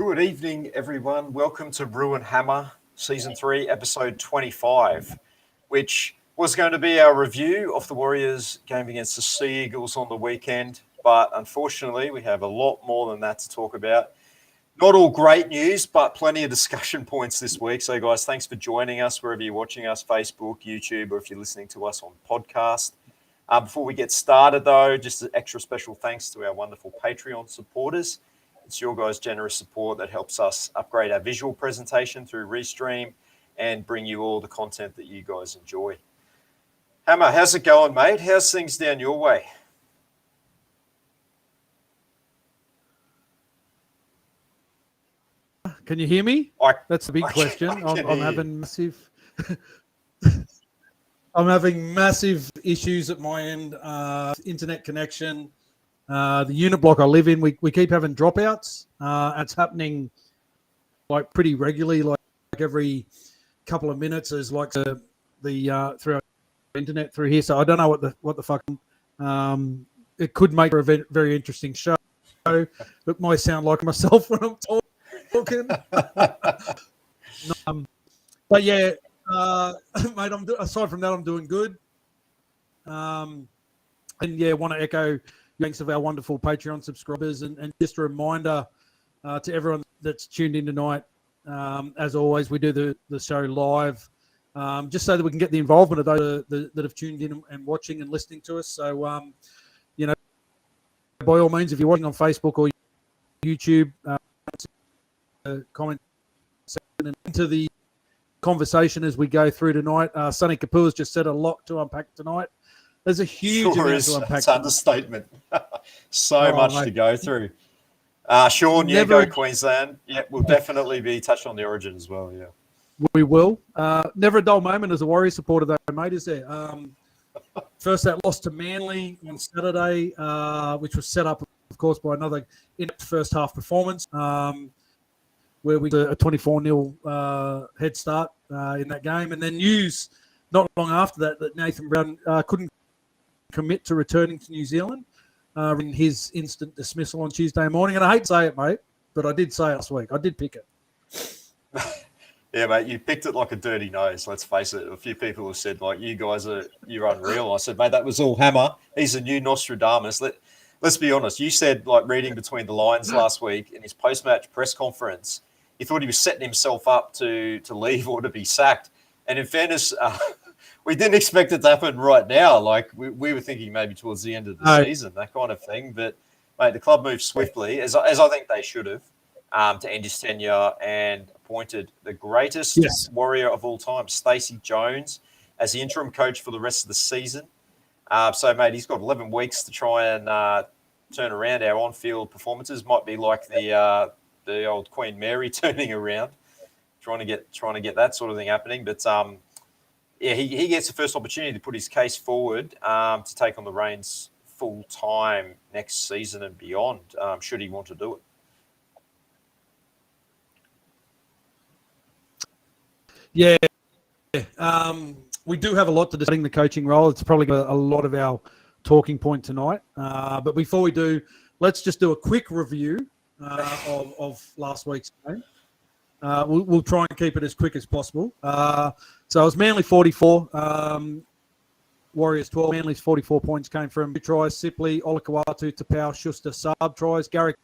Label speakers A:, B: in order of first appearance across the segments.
A: Good evening, everyone. Welcome to Roo Hammer, Season 3, Episode 25, which was going to be our review of the Warriors game against the Sea Eagles on the weekend. But unfortunately, we have a lot more than that to talk about. Not all great news, but plenty of discussion points this week. So, guys, thanks for joining us wherever you're watching us, Facebook, YouTube, or if you're listening to us on podcast. Before we get started, though, just an extra special thanks to our wonderful Patreon supporters. It's your guys' generous support that helps us upgrade our visual presentation through Restream and bring you all the content that you guys enjoy. Hammer, how's it going, mate? How's things down your way?
B: Can you hear me? That's a big question. I'm having massive... I'm having massive issues at my end. Internet connection. The unit block I live in, we keep having dropouts. It's happening like pretty regularly, like every couple of minutes. Is like the through our internet through here. So I don't know what the fuck. It could make for a very interesting show. It might sound like myself when I'm talking. But yeah, mate. Aside from that, I'm doing good. And yeah, want to echo thanks of our wonderful Patreon subscribers, and just a reminder to everyone that's tuned in tonight. As always, we do the show live, just so that we can get the involvement of those that have tuned in and watching and listening to us. So, by all means, if you're watching on Facebook or YouTube, comment section and into the conversation as we go through tonight. Sonny Kapoor's just said a lot to unpack tonight. There's a huge amount to unpack.
A: It's understatement. Much to go through. Sean, go Queensland. Yeah, we'll definitely be touched on the Origin as well, yeah.
B: We will. Never a dull moment as a Warriors supporter, though, mate, is there? First, that loss to Manly on Saturday, which was set up, of course, by another first half performance, where we got a 24-0 head start in that game. And then news not long after that Nathan Brown couldn't commit to returning to New Zealand in his instant dismissal on Tuesday morning. And I hate to say it, mate, but I did say it last week. I did pick it.
A: Yeah, mate, you picked it like a dirty nose, let's face it. A few people have said, like, you're unreal. I said, mate, that was all Hammer. He's a new Nostradamus. Let's be honest. You said, like, reading between the lines last week in his post-match press conference, he thought he was setting himself up to leave or to be sacked. And in fairness, we didn't expect it to happen right now. Like, we were thinking maybe towards the end of the season, that kind of thing. But, mate, the club moved swiftly, as I think they should have, to end his tenure, and appointed the greatest Warrior of all time, Stacey Jones, as the interim coach for the rest of the season. So, mate, he's got 11 weeks to try and turn around our on-field performances. Might be like the old Queen Mary turning around, trying to get that sort of thing happening. But he gets the first opportunity to put his case forward to take on the reins full time next season and beyond, should he want to do it.
B: Yeah, we do have a lot to discuss the coaching role. It's probably a lot of our talking point tonight. But before we do, let's just do a quick review of last week's game. We'll try and keep it as quick as possible. So it was Manly 44, Warriors 12. Manly's 44 points came from 2 tries, Sipley, Olakawatu, Tapau, Schuster, sub tries. Garrick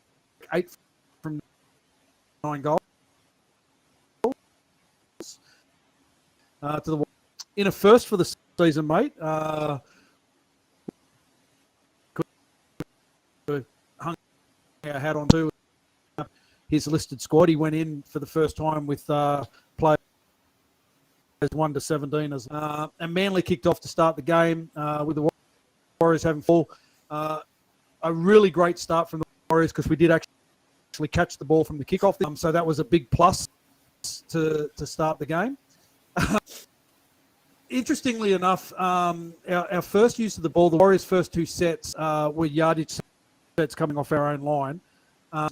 B: 8 from 9 goals. In a first for the season, mate. Hung our hat on to his listed squad. He went in for the first time with players 1 to 17, and Manly kicked off to start the game with the Warriors having full. A really great start from the Warriors, because we did actually catch the ball from the kickoff. So that was a big plus to start the game. Interestingly enough, our first use of the ball, the Warriors' first 2 sets were yardage sets coming off our own line.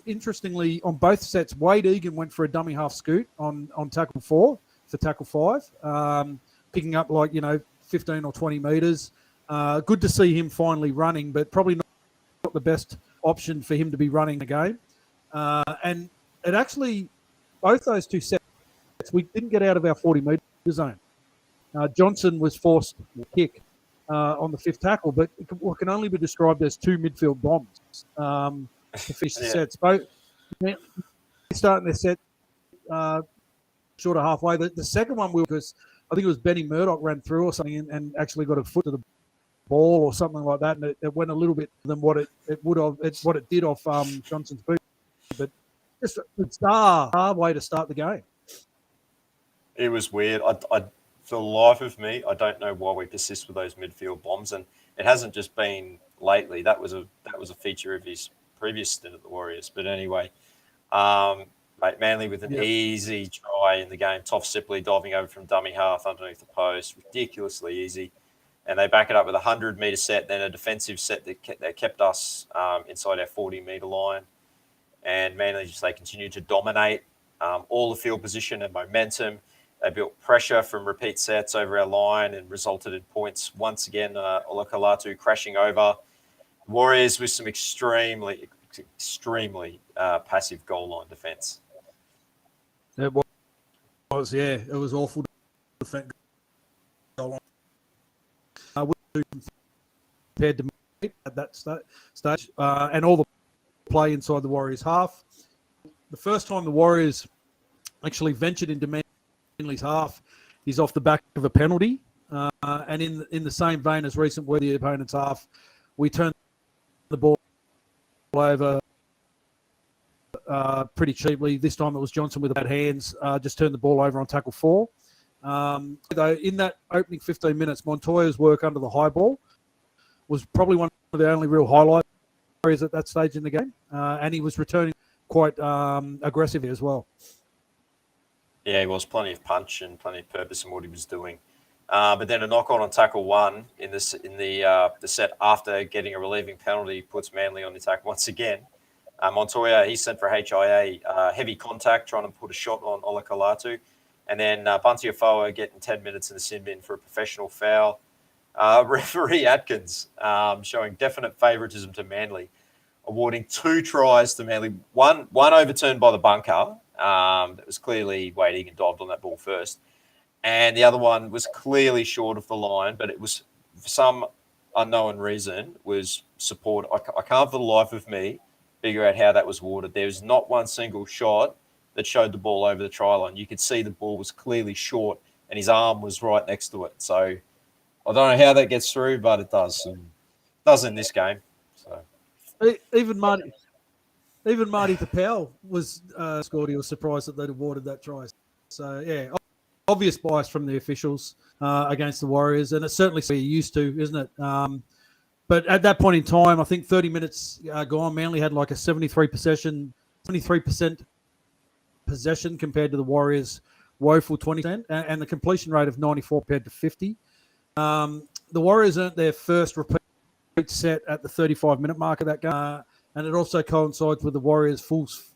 B: Interestingly, on both sets, Wade Egan went for a dummy half scoot on tackle 4 for tackle 5, picking up 15 or 20 metres. Good to see him finally running, but probably not the best option for him to be running the game. And it actually, both those two sets, we didn't get out of our 40-metre zone. Johnson was forced to kick on the fifth tackle, but what can only be described as two midfield bombs to finish the sets. Both starting their set short of halfway. The second one, because I think it was Benny Murdoch ran through or something and actually got a foot to the ball or something like that, and it went a little bit than what it would have, what it did off Johnson's boot. But just a bizarre way to start the game.
A: It was weird. I for the life of me, I don't know why we persist with those midfield bombs, and it hasn't just been lately. That was a feature of his previous stint at the Warriors. But anyway, mate, Manly with an easy try in the game. Toff Sipley diving over from dummy half underneath the post, ridiculously easy. And they back it up with a 100-metre set, then a defensive set that kept us inside our 40-metre line. And Manly they continued to dominate all the field position and momentum. They built pressure from repeat sets over our line and resulted in points. Once again, Olakalatu crashing over. Warriors with some extremely passive goal line defence.
B: It was, yeah. It was awful to defend goal line. Compared to me at that stage, and all the play inside the Warriors half. The first time the Warriors actually ventured into Manly's half is off the back of a penalty, and in the same vein as recent where the opponent's half, we turned the ball over pretty cheaply. This time it was Johnson with bad hands, just turned the ball over on tackle 4. Though in that opening 15 minutes, Montoya's work under the high ball was probably one of the only real highlights at that stage in the game, and he was returning quite aggressively as well.
A: Yeah, he was plenty of punch and plenty of purpose in what he was doing. But then a knock on tackle 1 in the set after getting a relieving penalty puts Manly on the attack once again. Montoya, he's sent for HIA, heavy contact, trying to put a shot on Olakalatu. And then Bunty Afoa getting 10 minutes in the sin bin for a professional foul. Referee Atkins showing definite favouritism to Manly, awarding 2 tries to Manly. One overturned by the bunker that was clearly waiting and dived on that ball first. And the other one was clearly short of the line, but it was, for some unknown reason, was support. I can't for the life of me figure out how that was awarded. There's not one single shot that showed the ball over the try line. You could see the ball was clearly short and his arm was right next to it. So I don't know how that gets through, but it does. And it does in this game. So
B: even Marty Tapau was scored. He was surprised that they'd awarded that try. So yeah, obvious bias from the officials against the Warriors, and it's certainly what you're used to, isn't it? But at that point in time, I think 30 minutes gone, Manly had like a 73% possession compared to the Warriors' woeful 20%, and the completion rate of 94 compared to 50. The Warriors earned their first repeat set at the 35-minute mark of that game, and it also coincides with the Warriors'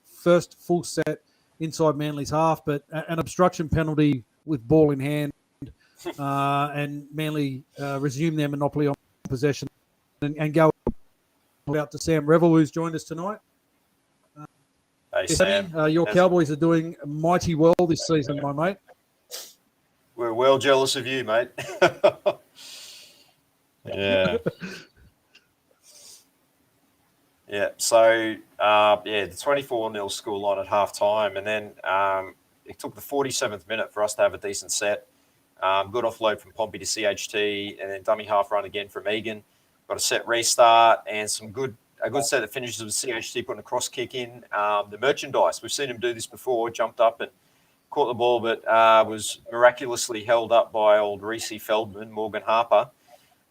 B: first full set inside Manly's half, but an obstruction penalty with ball in hand, and Manly resume their monopoly on possession and go out to Sam Revel, who's joined us tonight.
A: Hey, Sam.
B: Your Cowboys are doing mighty well this season, my mate.
A: We're well jealous of you, mate. Yeah. Yeah, so, the 24-0 scoreline at half-time, and then it took the 47th minute for us to have a decent set. Good offload from Pompey to CHT, and then dummy half run again from Egan. Got a set restart, and a good set that finishes with CHT putting a cross kick in. The merchandise, we've seen him do this before, jumped up and caught the ball, but was miraculously held up by old Reece Feldman, Morgan Harper.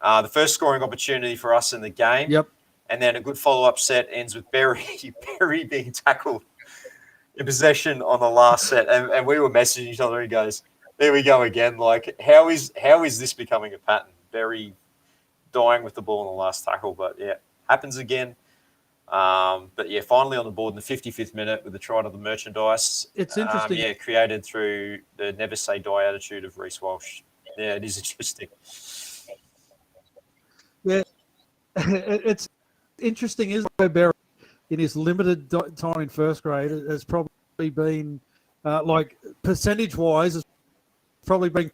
A: The first scoring opportunity for us in the game.
B: Yep.
A: And then a good follow-up set ends with Berry being tackled in possession on the last set. And we were messaging each other. He goes, there we go again. Like, how is this becoming a pattern? Berry dying with the ball in the last tackle. But, yeah, happens again. But, yeah, finally on the board in the 55th minute with the try to the merchandise.
B: It's interesting.
A: Created through the never say die attitude of Reece Walsh. Yeah, it is interesting.
B: Yeah, it's interesting, isn't it? Berry, in his limited time in first grade, has probably been, like percentage-wise, has probably been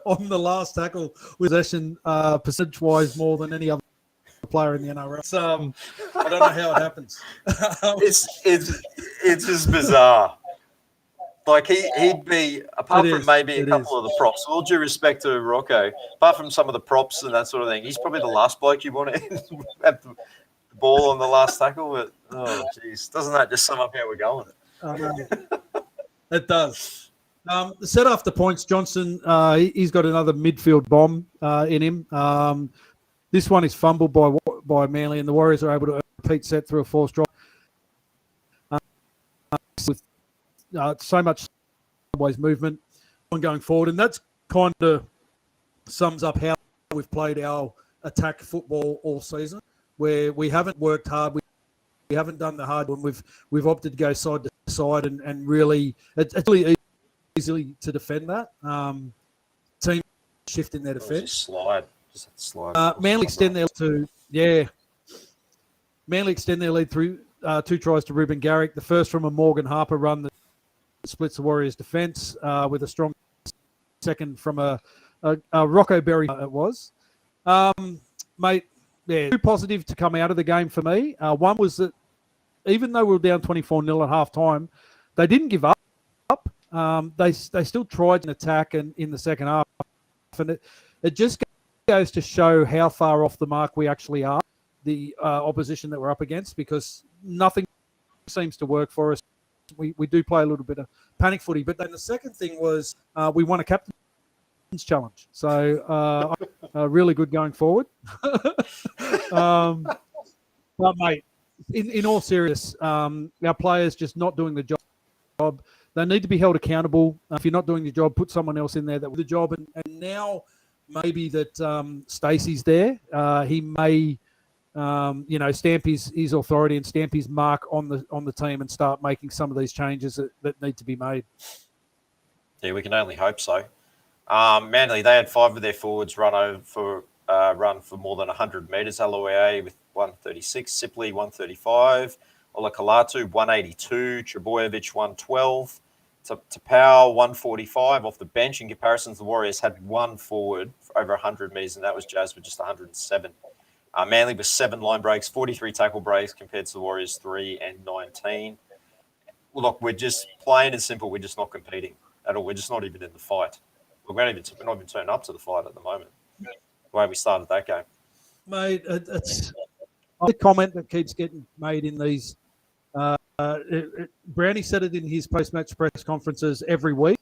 B: on the last tackle with possession percentage-wise more than any other player in the NRL. I don't know how it happens.
A: It's just bizarre. Like he'd be, apart from maybe a couple of the props, all due respect to Rocco, apart from some of the props and that sort of thing, he's probably the last bloke you want to have the ball on the last tackle. But oh, geez, doesn't that just sum up how we're going?
B: It does. The set after points, Johnson, he's got another midfield bomb in him. This one is fumbled by Manly, and the Warriors are able to repeat set through a forced drop. With so much Cowboys movement going forward, and that's kind of sums up how we've played our attack football all season, where we haven't worked hard, we haven't done the hard one, we've opted to go side to side, and really it's really easily to defend that. Team shift in their defence.
A: Slide.
B: Manly extend their lead through 2 tries to Reuben Garrick. The first from a Morgan Harper run that splits the Warriors' defence, with a strong second from a Rocco Berry. It was, mate. Yeah, too positive to come out of the game for me. One was that even though we were down 24-0 at half time, they didn't give up. They still tried an attack in the second half, and it just goes to show how far off the mark we actually are, the opposition that we're up against, because nothing seems to work for us. We do play a little bit of panic footy. But then the second thing was we won a captain's challenge. So really good going forward. But, mate, in all seriousness, our players just not doing the job. They need to be held accountable. If you're not doing the job, put someone else in there that will do the job. And now maybe that Stacey's there, he may stamp his authority and stamp his mark on the team and start making some of these changes that need to be made.
A: Yeah, we can only hope so. Manly, they had 5 of their forwards run for more than 100 metres. Aloe with 136, Sipley 135, Olakalatu 182, Trebojevic 112, Tapau 145 off the bench. In comparison, the Warriors had 1 forward for over 100 metres, and that was Jazz with just 107. Manly was 7 line breaks, 43 tackle breaks compared to the Warriors 3 and 19. Well, look, we're just plain and simple. We're just not competing at all. We're just not even in the fight. We're not even turning up to the fight at the moment. The way we started that game,
B: mate. It's a comment that keeps getting made in these. Brownie said it in his post-match press conferences every week.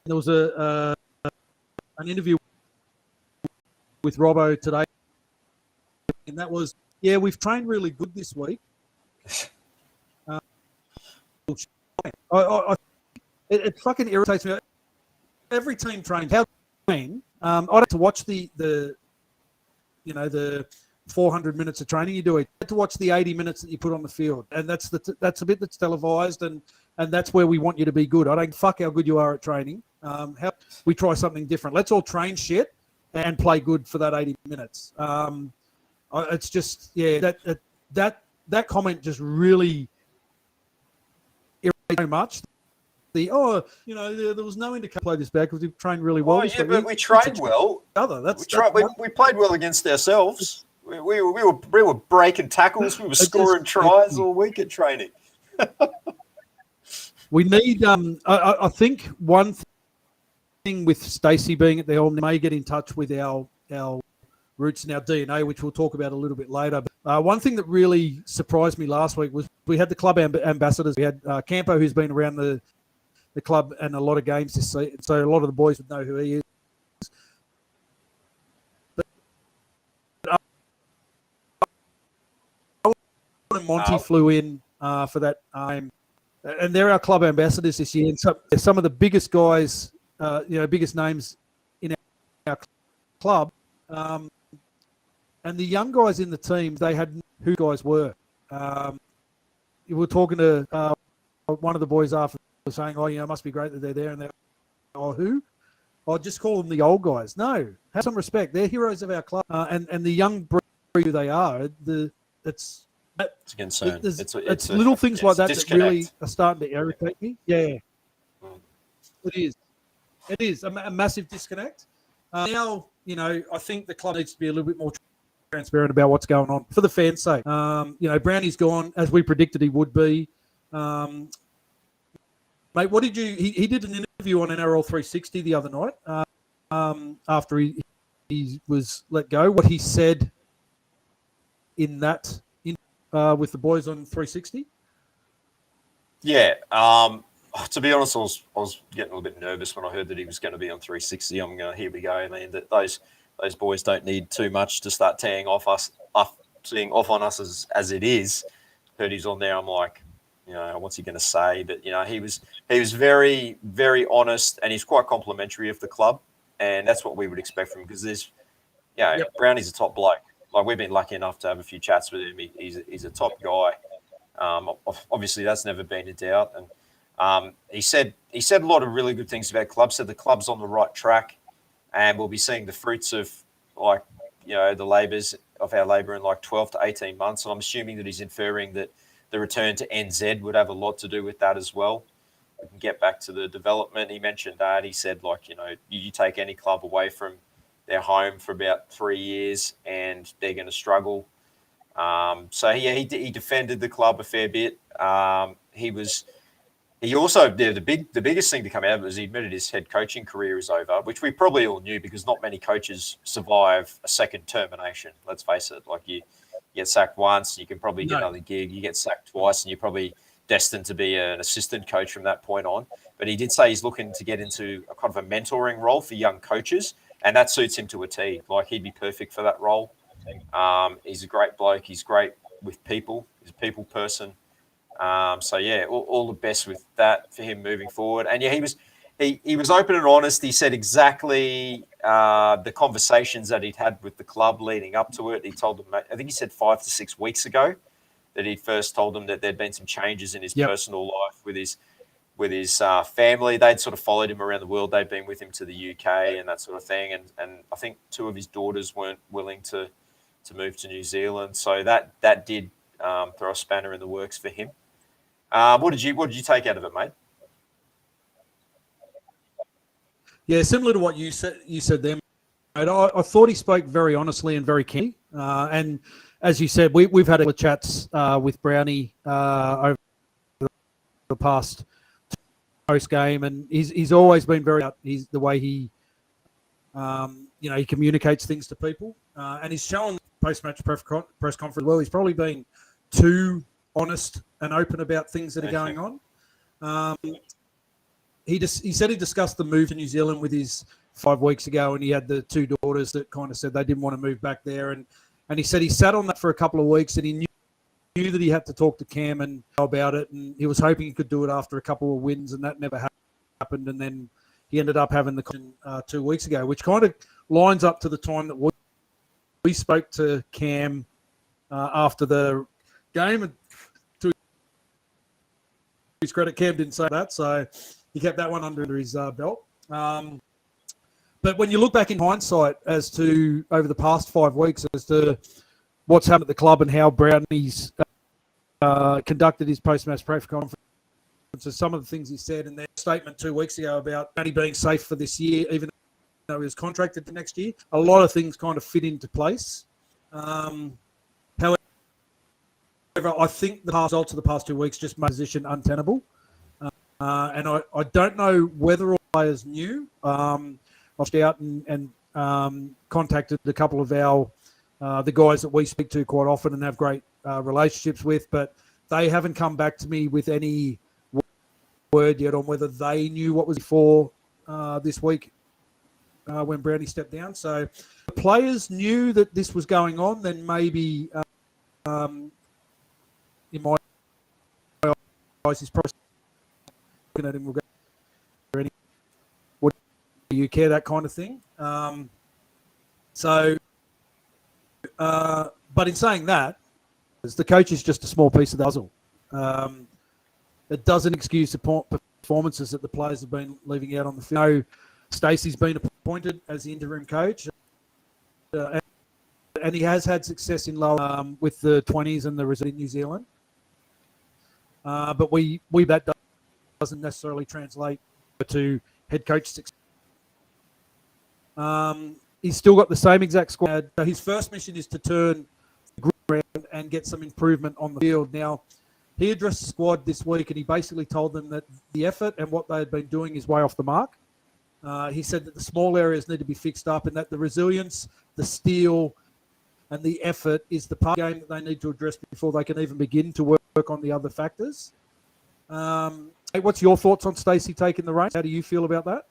B: There was an interview with Robbo today, and that was, we've trained really good this week. It fucking irritates me. Every team trains. How train? I'd have to watch the 400 minutes of training you do. You have to watch the 80 minutes that you put on the field, and that's a bit that's televised, and that's where we want you to be good. I don't fuck how good you are at training. How we try something different. Let's all train shit and play good for that 80 minutes. It's just that comment just really irritates so much. There was no indication to play this back because we trained really well.
A: But we trained well. We played well against ourselves. We were breaking tackles. We were scoring tries all week at training.
B: We need. I think one thing with Stacey being at the helm, may get in touch with our roots and our DNA, which we'll talk about a little bit later. But one thing that really surprised me last week was we had the club ambassadors. We had Campo, who's been around the club and a lot of games this season, so a lot of the boys would know who he is. But Monty flew in for that, and they're our club ambassadors this year. And some of the biggest guys, biggest names in our club, and the young guys in the team, they had who guys were. We were talking to one of the boys after, saying, it must be great that they're there. And they're, who? Just call them the old guys. No, have some respect. They're heroes of our club. And the young breed who they are, it's
A: It's a concern.
B: It's little things like that that really are starting to irritate me. Yeah, it is. It is a massive disconnect. Now, I think the club needs to be a little bit more transparent about what's going on for the fans' sake. Brownie's gone as we predicted he would be. Mate, what did you? He did an interview on NRL 360 the other night after he was let go. What he said in that with the boys on 360.
A: Yeah. To be honest, I was getting a little bit nervous when I heard that he was going to be on 360. I'm going, here we go. I mean, that those boys don't need too much to start teeing off on us as it is. Heard he's on there. I'm like, what's he going to say? But he was very, very honest, and he's quite complimentary of the club, and that's what we would expect from him because Brownie's a top bloke. Like we've been lucky enough to have a few chats with him. He's a top guy. Obviously, that's never been a doubt, and. He said a lot of really good things about clubs. Said the club's on the right track, and we'll be seeing the fruits of the labours of our labour in 12 to 18 months. And I'm assuming that he's inferring that the return to NZ would have a lot to do with that as well. We can get back to the development. He mentioned that. He said you take any club away from their home for about 3 years, and they're going to struggle. He defended the club a fair bit. He also, the biggest thing to come out of it was he admitted his head coaching career is over, which we probably all knew because not many coaches survive a second termination. Let's face it. You get sacked once, you can probably get another gig. You get sacked twice, and you're probably destined to be an assistant coach from that point on. But he did say he's looking to get into a kind of a mentoring role for young coaches, and that suits him to a T. He'd be perfect for that role. He's a great bloke. He's great with people. He's a people person. All the best with that for him moving forward. And he was open and honest. He said exactly the conversations that he'd had with the club leading up to it. He told them, I think he said 5 to 6 weeks ago, that he first told them that there'd been some changes in his personal life with his family. They'd sort of followed him around the world. They'd been with him to the UK and that sort of thing. And I think 2 of his daughters weren't willing to move to New Zealand. So that did throw a spanner in the works for him. What did you take out of it, mate?
B: Yeah, similar to what you said there, mate. I thought he spoke very honestly and very keen. And as you said, we've had a couple of chats with Brownie over the past post game, and he's always been very. He's the way he communicates things to people, and he's shown post match press conference. Well, he's probably been too honest and open about things that are going on. He said he discussed the move to New Zealand with his 5 weeks ago, and he had the 2 daughters that kind of said they didn't want to move back there. And he said he sat on that for a couple of weeks, and he knew that he had to talk to Cam and about it, and he was hoping he could do it after a couple of wins, and that never happened. And then he ended up having the conversation 2 weeks ago, which kind of lines up to the time that we spoke to Cam after the game. And to his credit, Cam didn't say that, so he kept that one under his belt. But when you look back in hindsight as to over the past 5 weeks as to what's happened at the club and how Brownie's conducted his post-match press conference, some of the things he said in their statement 2 weeks ago about Brownie being safe for this year, even though he was contracted for next year, a lot of things kind of fit into place. However, I think the results of the past 2 weeks just made the position untenable. And I don't know whether all players knew. I was out and contacted a couple of the guys that we speak to quite often and have great relationships with, but they haven't come back to me with any word yet on whether they knew what was before this week when Brownie stepped down. So if the players knew that this was going on, then maybe in my eyes, his process looking at him will go, what do you care, that kind of thing. But in saying that, the coach is just a small piece of the puzzle. It doesn't excuse the performances that the players have been leaving out on the field. I know Stacey's been appointed as the interim coach, and and he has had success in lower with the 20s and the reserve in New Zealand. But that doesn't necessarily translate to head coach success. He's still got the same exact squad. So his first mission is to turn the group around and get some improvement on the field. Now, he addressed the squad this week, and he basically told them that the effort and what they had been doing is way off the mark. He said that the small areas need to be fixed up, and that the resilience, the steel, and the effort is the part of the game that they need to address before they can even begin to work on the other factors. What's your thoughts on Stacey taking the reins? How do you feel about that?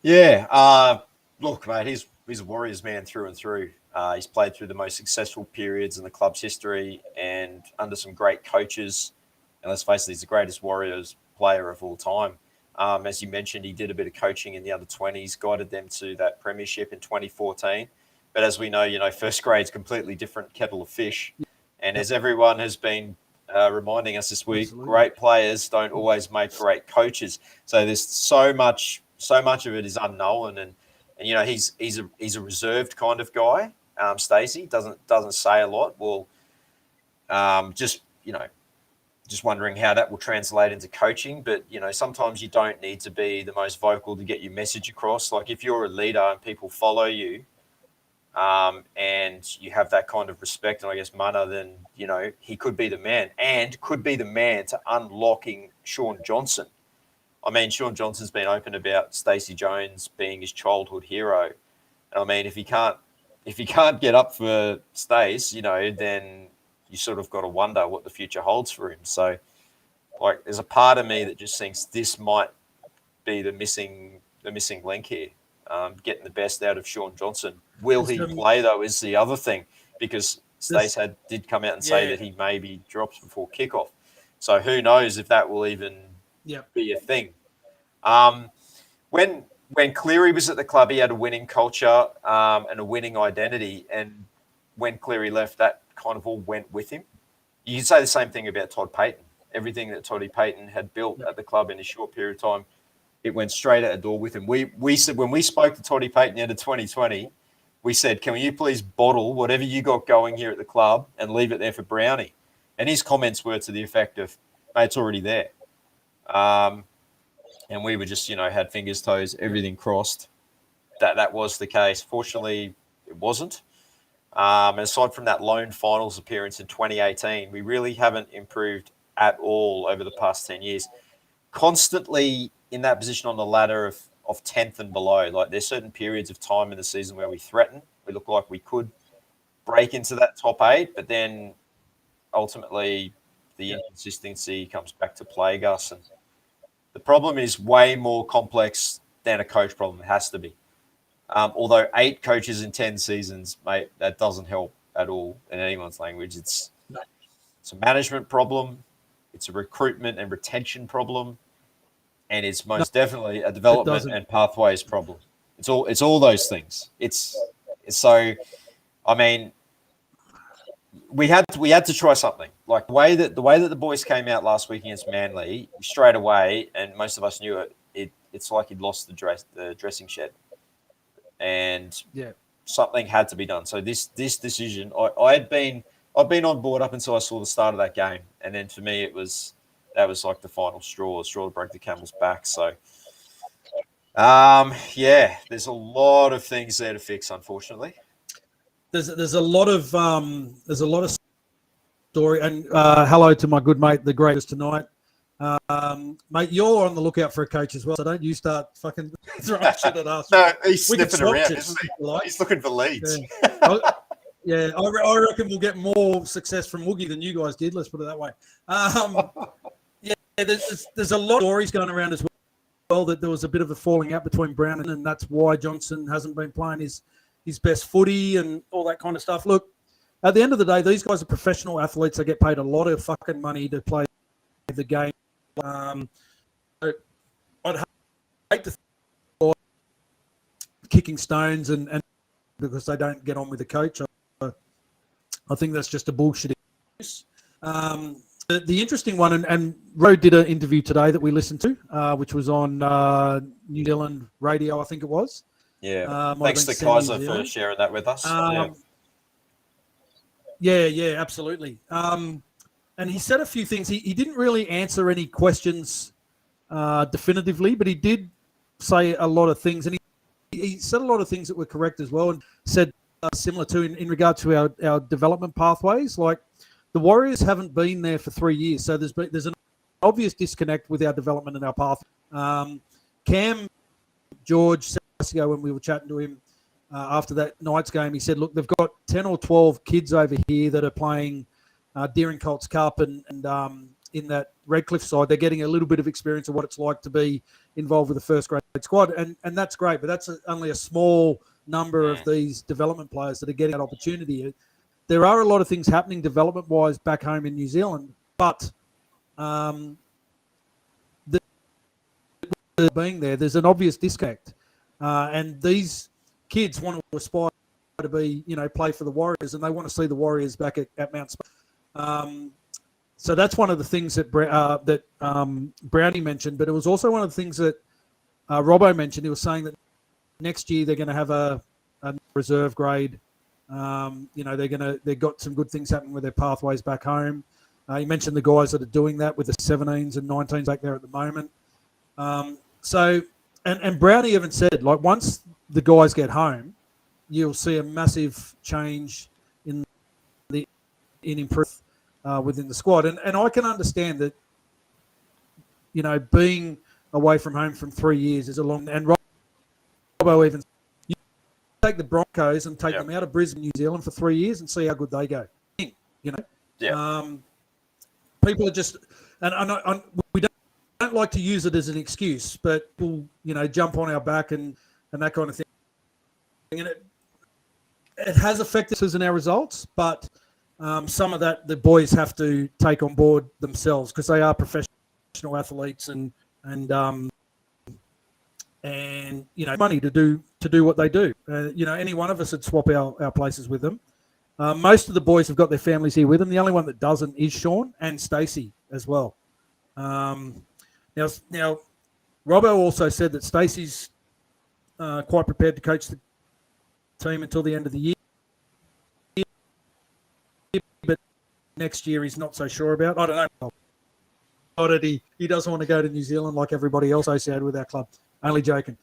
A: Yeah, look, mate, he's a Warriors man through and through. He's played through the most successful periods in the club's history and under some great coaches. And let's face it, he's the greatest Warriors player of all time. As you mentioned, he did a bit of coaching in the under 20s, guided them to that premiership in 2014. But as we know, first grade's completely different kettle of fish. And as everyone has been reminding us this week,
B: Absolutely.
A: Great players don't always make great coaches. So there's so much of it is unknown. And he's a reserved kind of guy. Stacey doesn't say a lot. Well, just wondering how that will translate into coaching. But, sometimes you don't need to be the most vocal to get your message across. Like if you're a leader and people follow you and you have that kind of respect, and I guess Mana, then, he could be the man to unlocking Sean Johnson. I mean, Sean Johnson's been open about Stacey Jones being his childhood hero. And I mean, if he can't get up for Stace, then you sort of got to wonder what the future holds for him. So, like, there's a part of me that just thinks this might be the missing link here, getting the best out of Sean Johnson. Will he play, though, is the other thing, because Stace did come out and say that he maybe drops before kickoff. So who knows if that will even be a thing. When Cleary was at the club, he had a winning culture and a winning identity. And when Cleary left, that kind of all went with him. You can say the same thing about Todd Payten. Everything that Toddy Payten had built at the club in a short period of time, it went straight out the door with him. We said, when we spoke to Toddy Payten the end of 2020, we said, can you please bottle whatever you got going here at the club and leave it there for Brownie? And his comments were to the effect of, mate, it's already there. And we were just, had fingers, toes, everything crossed. That was the case. Fortunately, it wasn't. And aside from that lone finals appearance in 2018, we really haven't improved at all over the past 10 years. Constantly in that position on the ladder of 10th and below. Like, there's certain periods of time in the season where we threaten. We look like we could break into that top 8, but then ultimately the inconsistency comes back to plague us. And the problem is way more complex than a coach problem. It has to be. Although 8 coaches in 10 seasons, mate, that doesn't help at all in anyone's language. It's a management problem. It's a recruitment and retention problem. And it's most definitely a development and pathways problem. It's all those things. It's so, I mean, we had to try something. Like the way that the boys came out last week against Manly straight away, and most of us knew it. It's like he'd lost the dressing shed, and something had to be done. So this decision, I've been on board up until I saw the start of that game, and then for me that was like the final straw that broke the camel's back. So there's a lot of things there to fix, unfortunately.
B: There's a lot of story, and hello to my good mate, the greatest tonight. Mate, you're on the lookout for a coach as well, so don't you start fucking throwing shit at us.
A: No, he's sniffing around, isn't he? Like. He's looking for leads.
B: Yeah. I reckon we'll get more success from Woogie than you guys did. Let's put it that way. There's a lot of stories going around as well that there was a bit of a falling out between Brown and that's why Johnson hasn't been playing his best footy and all that kind of stuff. Look, at the end of the day, these guys are professional athletes. They get paid a lot of fucking money to play the game. I'd hate to think kicking stones and because they don't get on with the coach. I think that's just a bullshit excuse. The interesting one, and Roo did an interview today that we listened to, which was on New Zealand radio, I think it was.
A: Yeah.
B: Might have
A: Thanks
B: been
A: to
B: Semi New
A: Kaiser for
B: Zealand.
A: sharing that with us.
B: Yeah, absolutely. And he said a few things. He didn't really answer any questions definitively, but he did say a lot of things, and he said a lot of things that were correct as well, and said similar to in regard to our development pathways. Like the Warriors haven't been there for 3 years, so there's an obvious disconnect with our development and our path. Cam George said ago when we were chatting to him after that Knights game, he said, look, they've got 10 or 12 kids over here that are playing Deering Colts Cup and in that Redcliffe side. They're getting a little bit of experience of what it's like to be involved with the first grade squad. And that's great, but that's only a small number of these development players that are getting that opportunity. There are a lot of things happening development-wise back home in New Zealand, but being there's an obvious disconnect. And these kids want to aspire to be, play for the Warriors, and they want to see the Warriors back at Mount Smart. So that's one of the things that Brownie mentioned, but it was also one of the things that Robbo mentioned. He was saying that next year they're going to have a reserve grade. They've got some good things happening with their pathways back home. He mentioned the guys that are doing that with the 17s and 19s back there at the moment. And Brownie even said, like, once the guys get home, you'll see a massive change in improvement within the squad. And I can understand that, being away from home from 3 years is a long. And Robbo even you take the Broncos and take them out of Brisbane, New Zealand for 3 years and see how good they go. People are just, and we don't like to use it as an excuse, but we'll jump on our back and that kind of thing. And it has affected us in our results, but some of that the boys have to take on board themselves because they are professional athletes and money to do what they do. Any one of us would swap our places with them. Most of the boys have got their families here with them. The only one that doesn't is Sean and Stacey as well. Now, Robbo also said that Stacey's quite prepared to coach the team until the end of the year, but next year he's not so sure about. I don't know. He doesn't want to go to New Zealand like everybody else associated with our club. Only joking.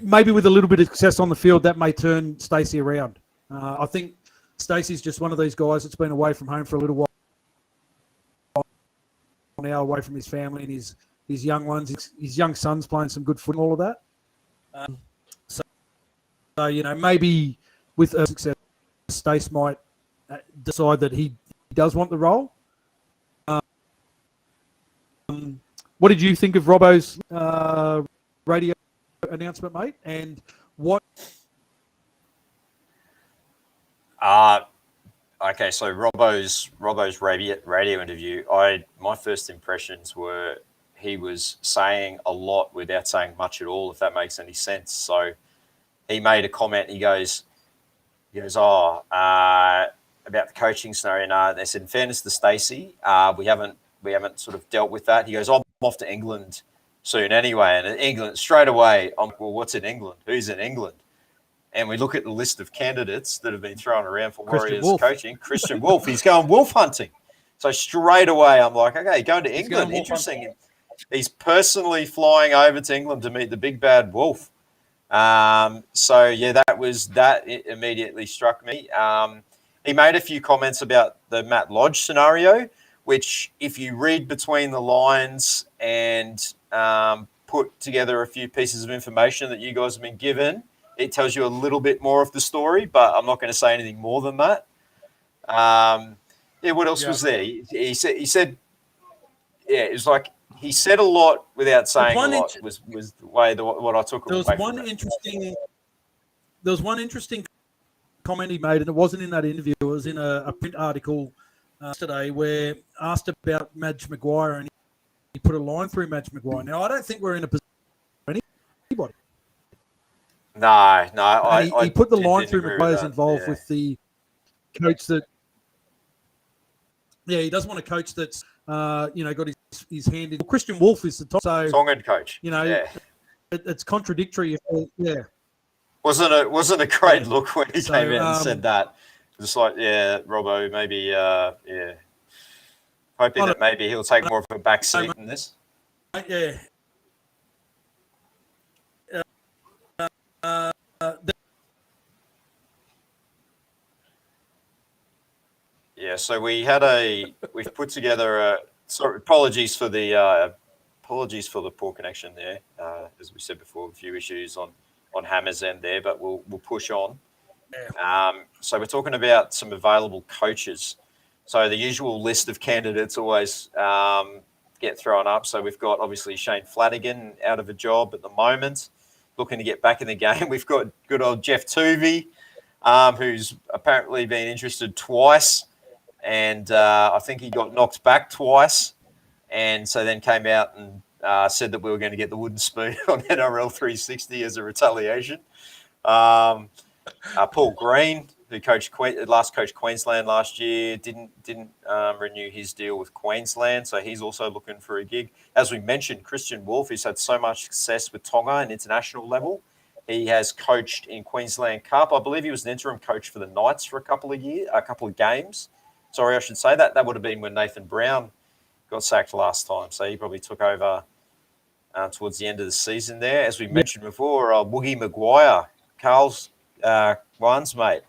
B: Maybe with a little bit of success on the field, that may turn Stacey around. I think Stacey's just one of these guys that's been away from home for a little while now, away from his family and his young ones. His young son's playing some good football, all of that. So maybe with a success, Stace might decide that he does want the role. What did you think of Robbo's radio announcement, mate? And what?
A: Okay, so Robbo's radio interview. My first impressions were he was saying a lot without saying much at all, if that makes any sense. So he made a comment. He goes, about the coaching scenario. No, they said, in fairness to Stacey, we haven't sort of dealt with that. He goes, I'm off to England soon anyway. And in England, straight away, I'm like, well, what's in England? Who's in England? And we look at the list of candidates that have been thrown around for Warriors coaching. Christian Wolf, he's going wolf hunting. So straight away, I'm like, okay, going to England, interesting. He's personally flying over to England to meet the big bad wolf. That immediately struck me. He made a few comments about the Matt Lodge scenario, which if you read between the lines and put together a few pieces of information that you guys have been given, it tells you a little bit more of the story, but I'm not going to say anything more than that. What else was there? He said, it was like he said a lot without saying a lot. Was the way what I took away from it.
B: There was one interesting comment he made, and it wasn't in that interview. It was in a print article today where asked about Madge Maguire, and he put a line through Madge Maguire. Now, I don't think we're in a position for anybody.
A: No.
B: He put the line through the players involved with the coach that. Yeah, he doesn't want a coach that's got his his hand in. Christian Wolf is the top. So,
A: Tongan coach.
B: It's contradictory.
A: Wasn't a great look when he came out and said that. Just like, Robbo, maybe, hoping that maybe he'll take more of a back seat in this. So we've put together apologies for the poor connection there. As we said before, a few issues on Hammer's end there, but we'll push on. So we're talking about some available coaches. So the usual list of candidates always get thrown up. So we've got obviously Shane Flanagan out of a job at the moment, looking to get back in the game. We've got good old Jeff Tuvey, who's apparently been interested twice, and I think he got knocked back twice, and so then came out and said that we were going to get the wooden spoon on NRL 360 as a retaliation. Paul Green, who coached Queensland last year, didn't renew his deal with Queensland, so he's also looking for a gig. As we mentioned, Christian Wolf, who's had so much success with Tonga at international level. He has coached in Queensland Cup. I believe he was an interim coach for the Knights for a couple of games. Sorry, I should say that. That would have been when Nathan Brown got sacked last time, so he probably took over towards the end of the season there. As we mentioned before, Woogie Maguire, Carl's one's mate,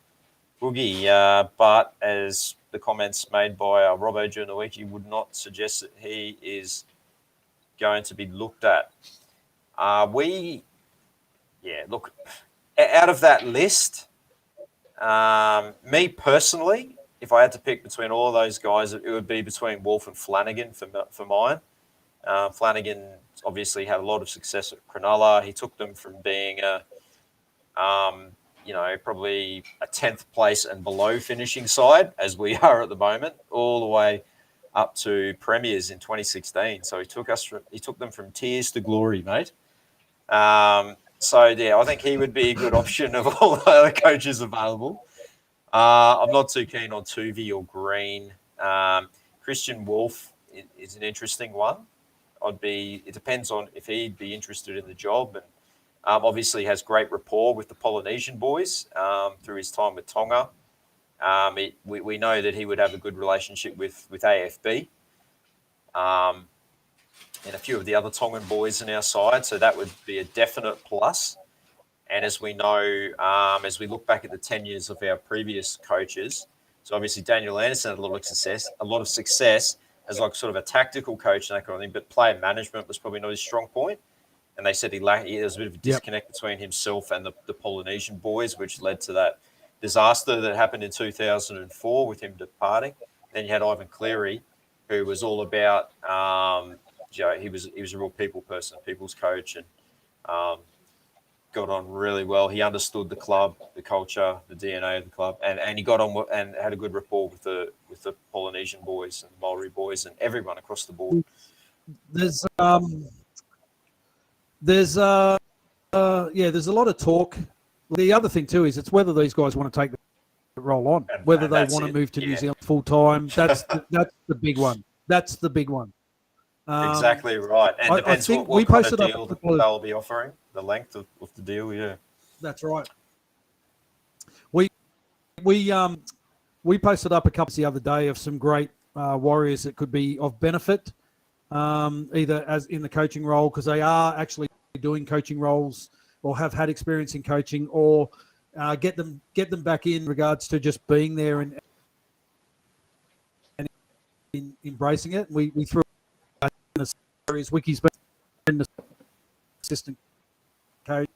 A: Woogie, but as the comments made by Robbo during the week, he would not suggest that he is going to be looked at. Look, out of that list, me personally, if I had to pick between all of those guys, it would be between Wolf and Flanagan for mine. Flanagan obviously had a lot of success at Cronulla. He took them from being probably a 10th place and below finishing side, as we are at the moment, all the way up to premiers in 2016. So he took them from tears to glory, mate. I think he would be a good option of all the other coaches available. I'm not too keen on Tuvey or Green. Christian Wolf is an interesting one. It depends on if he'd be interested in the job, and obviously has great rapport with the Polynesian boys through his time with Tonga. We know that he would have a good relationship with AFB and a few of the other Tongan boys in our side, so that would be a definite plus. And as we know, as we look back at the tenures of our previous coaches, so obviously Daniel Anderson had a lot of success as like sort of a tactical coach and that kind of thing, but player management was probably not his strong point. And they said there was a bit of a disconnect between himself and the Polynesian boys, which led to that disaster that happened in 2004 with him departing. Then you had Ivan Cleary, who was all about, he was a real people person, people's coach, and got on really well. He understood the club, the culture, the DNA of the club, and he got on and had a good rapport with the Polynesian boys and the Maori boys and everyone across the board.
B: There's a lot of talk. The other thing too is it's whether these guys want to take the role on, whether they want to move to New Zealand full time. That's the big one. That's the big one.
A: Exactly right. And it depends what kind of deal they'll be offering, the length of the deal. Yeah,
B: that's right. We posted up a couple the other day of some great Warriors that could be of benefit, either as in the coaching role because they are actually doing coaching roles or have had experience in coaching, or get them back in regards to just being there and embracing it. We threw in the series Wiki's been the assistant coach.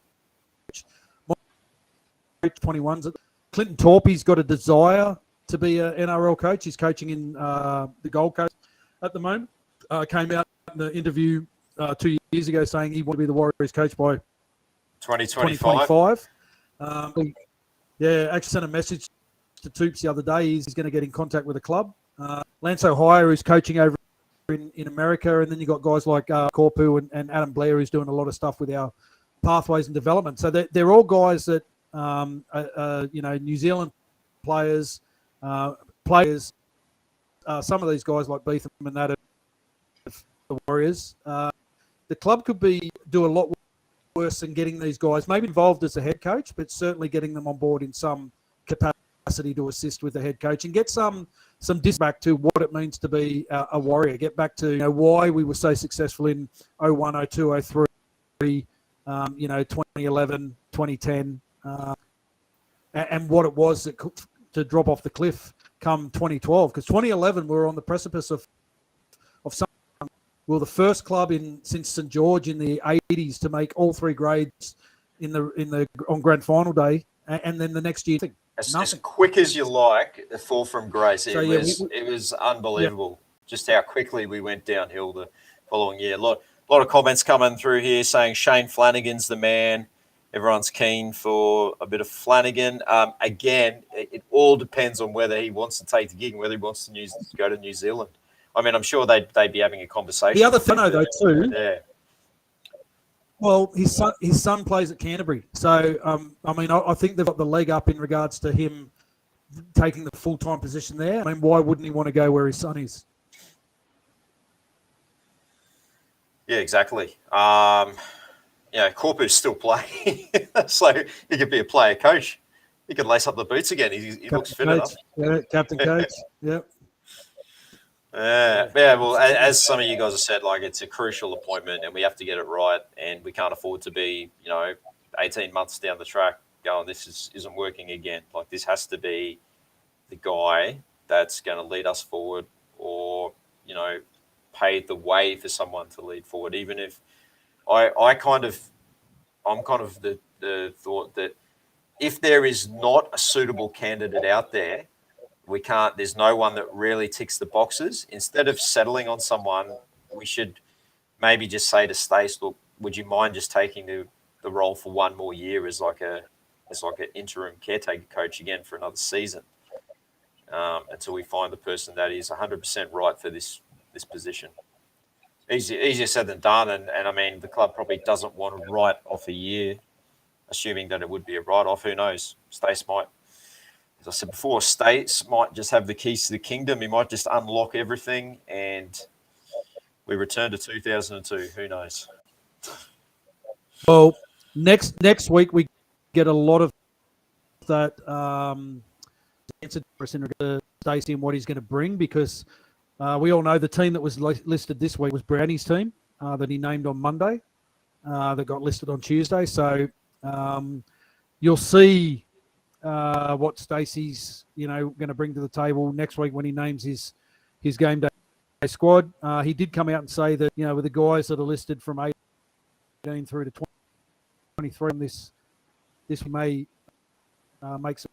B: 21s. Clinton Torpey's got a desire to be an NRL coach. He's coaching in the Gold Coast at the moment. Came out in the interview 2 years ago saying he wanted to be the Warriors coach by 2025. Actually sent a message to Toops the other day. He's going to get in contact with the club. Lance O'Hire, who's coaching over in America, and then you got guys like Corpu and Adam Blair, who's doing a lot of stuff with our pathways and development. So they're all guys that New Zealand players. Some of these guys like Beetham and that the Warriors. The club could do a lot worse than getting these guys, maybe involved as a head coach, but certainly getting them on board in some capacity to assist with the head coach and get some back to what it means to be a Warrior. Get back to why we were so successful in 01, 02, 03, 2011, 2010, and what it was that could, to drop off the cliff come 2012. Because 2011 we were on the precipice of some. We were the first club since St George in the 80s to make all three grades on grand final day, and then the next year
A: as quick as you like, the fall from grace. It was unbelievable just how quickly we went downhill the following year. A lot of comments coming through here saying Shane Flanagan's the man. Everyone's keen for a bit of Flanagan. Again, it all depends on whether he wants to take the gig and whether he wants to go to New Zealand. I mean, I'm sure they'd be having a conversation.
B: The other thing, though, too.
A: Yeah.
B: Well, his son plays at Canterbury, so I think they've got the leg up in regards to him taking the full-time position there. I mean, why wouldn't he want to go where his son is?
A: Yeah, exactly. Corpu's still playing, so he could be a player coach. He could lace up the boots again. He looks fit enough.
B: Yeah, captain coach. Yep.
A: Well, as some of you guys have said, it's a crucial appointment and we have to get it right, and we can't afford to be, 18 months down the track going, this isn't working again. This has to be the guy that's going to lead us forward or, pave the way for someone to lead forward. Even if I'm kind of the thought that if there is not a suitable candidate out there, there's no one that really ticks the boxes. Instead of settling on someone, we should maybe just say to Stace, look, would you mind just taking the role for one more year as an interim caretaker coach again for another season until we find the person that is 100% right for this position. Easier said than done. And I mean, the club probably doesn't want to write off a year, assuming that it would be a write-off. Who knows? Stace might. As I said before, States might just have the keys to the kingdom. He might just unlock everything and we return to 2002. Who knows?
B: Well, next week we get a lot of that answer to Stacey and what he's going to bring, because we all know the team that was listed this week was Brownie's team that he named on Monday that got listed on Tuesday. So you'll see what Stacey's going to bring to the table next week when he names his game day squad. He did come out and say that with the guys that are listed from 18 through to 23 on this may make some.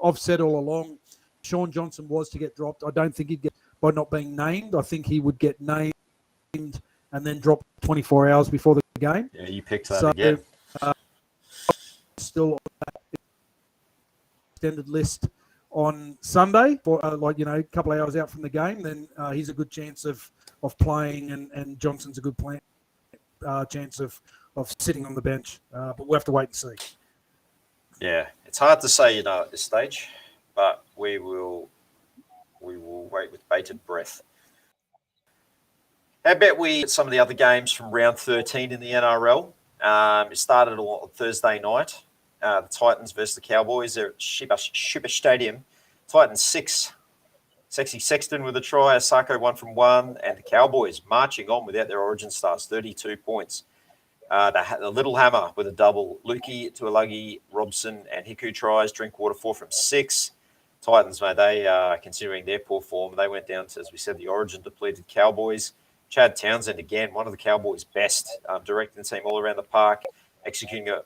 B: I've said all along, Sean Johnson was to get dropped. I don't think he'd get by not being named. I think he would get named and then dropped 24 hours before the game.
A: Yeah, you picked that again.
B: Still extended list on Sunday for a couple of hours out from the game, then he's a good chance of playing, and Johnson's a good chance of sitting on the bench. But we'll have to wait and see.
A: Yeah, it's hard to say, at this stage, but we will wait with bated breath. How about we get some of the other games from round 13 in the NRL? It started on Thursday night. The Titans versus the Cowboys. They're at Shibba Stadium. Titans 6. Sexy Sexton with a try. Asako 1 from 1. And the Cowboys marching on without their origin stars. 32 points. The Little Hammer with a double. Lukey, Tuolagi, Robson, and Hiku tries. Drinkwater 4 from 6. Titans, mate, they considering their poor form, they went down to, as we said, the origin depleted Cowboys. Chad Townsend, again, one of the Cowboys' best, directing the team all around the park, executing a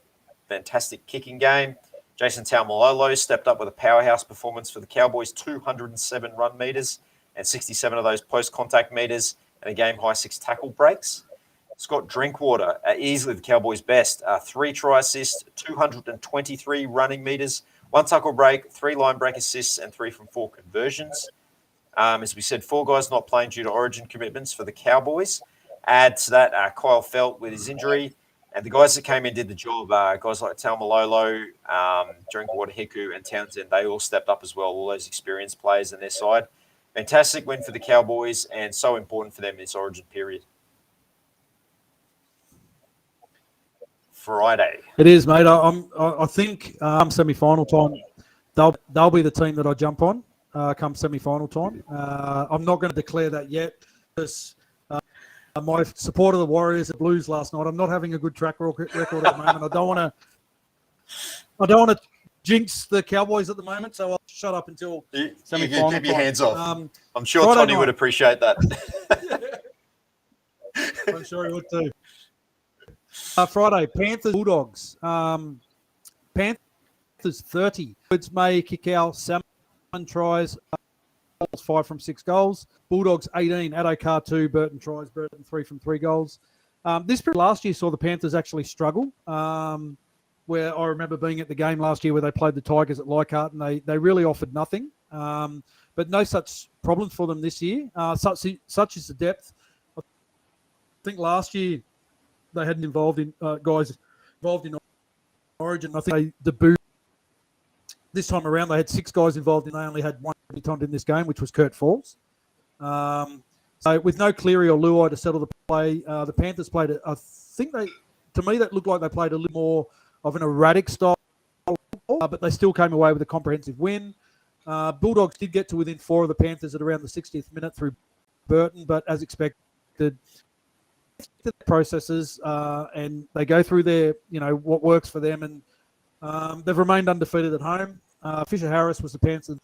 A: fantastic kicking game. Jason Taumalolo stepped up with a powerhouse performance for the Cowboys, 207 run meters and 67 of those post-contact meters and a game-high 6 tackle breaks. Scott Drinkwater, easily the Cowboys' best, 3 try assists, 223 running meters, 1 tackle break, 3 line break assists, and 3 from 4 conversions. As we said, 4 guys not playing due to origin commitments for the Cowboys. Add to that Kyle Felt with his injury. And the guys that came in did the job. Guys like Taumalolo, Drinkwater, Hiku, and Townsend, they all stepped up as well, all those experienced players on their side. Fantastic win for the Cowboys, and so important for them this origin period. Friday.
B: It is, mate. I think semi-final time, they'll be the team that I jump on come semi-final time. I'm not going to declare that yet because my support of the Warriors, the Blues last night. I'm not having a good track record at the moment. I don't want to jinx the Cowboys at the moment, so I'll shut up until semi-final.
A: Keep your hands off. I'm sure
B: Friday
A: Tony
B: night
A: would appreciate that.
B: I'm sure he would too. Friday, Panthers Bulldogs. Panthers 30. Woods may kick out 7 tries, 5 from 6 goals. Bulldogs 18. Addo 2. Burton tries. Burton 3 from 3 goals. This period last year saw the Panthers actually struggle. Where I remember being at the game last year where they played the Tigers at Leichhardt and they really offered nothing. But no such problems for them this year. Such is the depth. I think last year they hadn't involved in guys involved in Origin. I think they debuted this time around. They had 6 guys involved, and they only had 1 debutant in this game, which was Kurt Falls. So with no Cleary or Luai to settle the play, the Panthers played it. I think to me, that looked like they played a little more of an erratic style, but they still came away with a comprehensive win. Bulldogs did get to within 4 of the Panthers at around the 60th minute through Burton, but as expected, processes and they go through their, what works for them, and they've remained undefeated at home. Fisher Harris was the Panthers'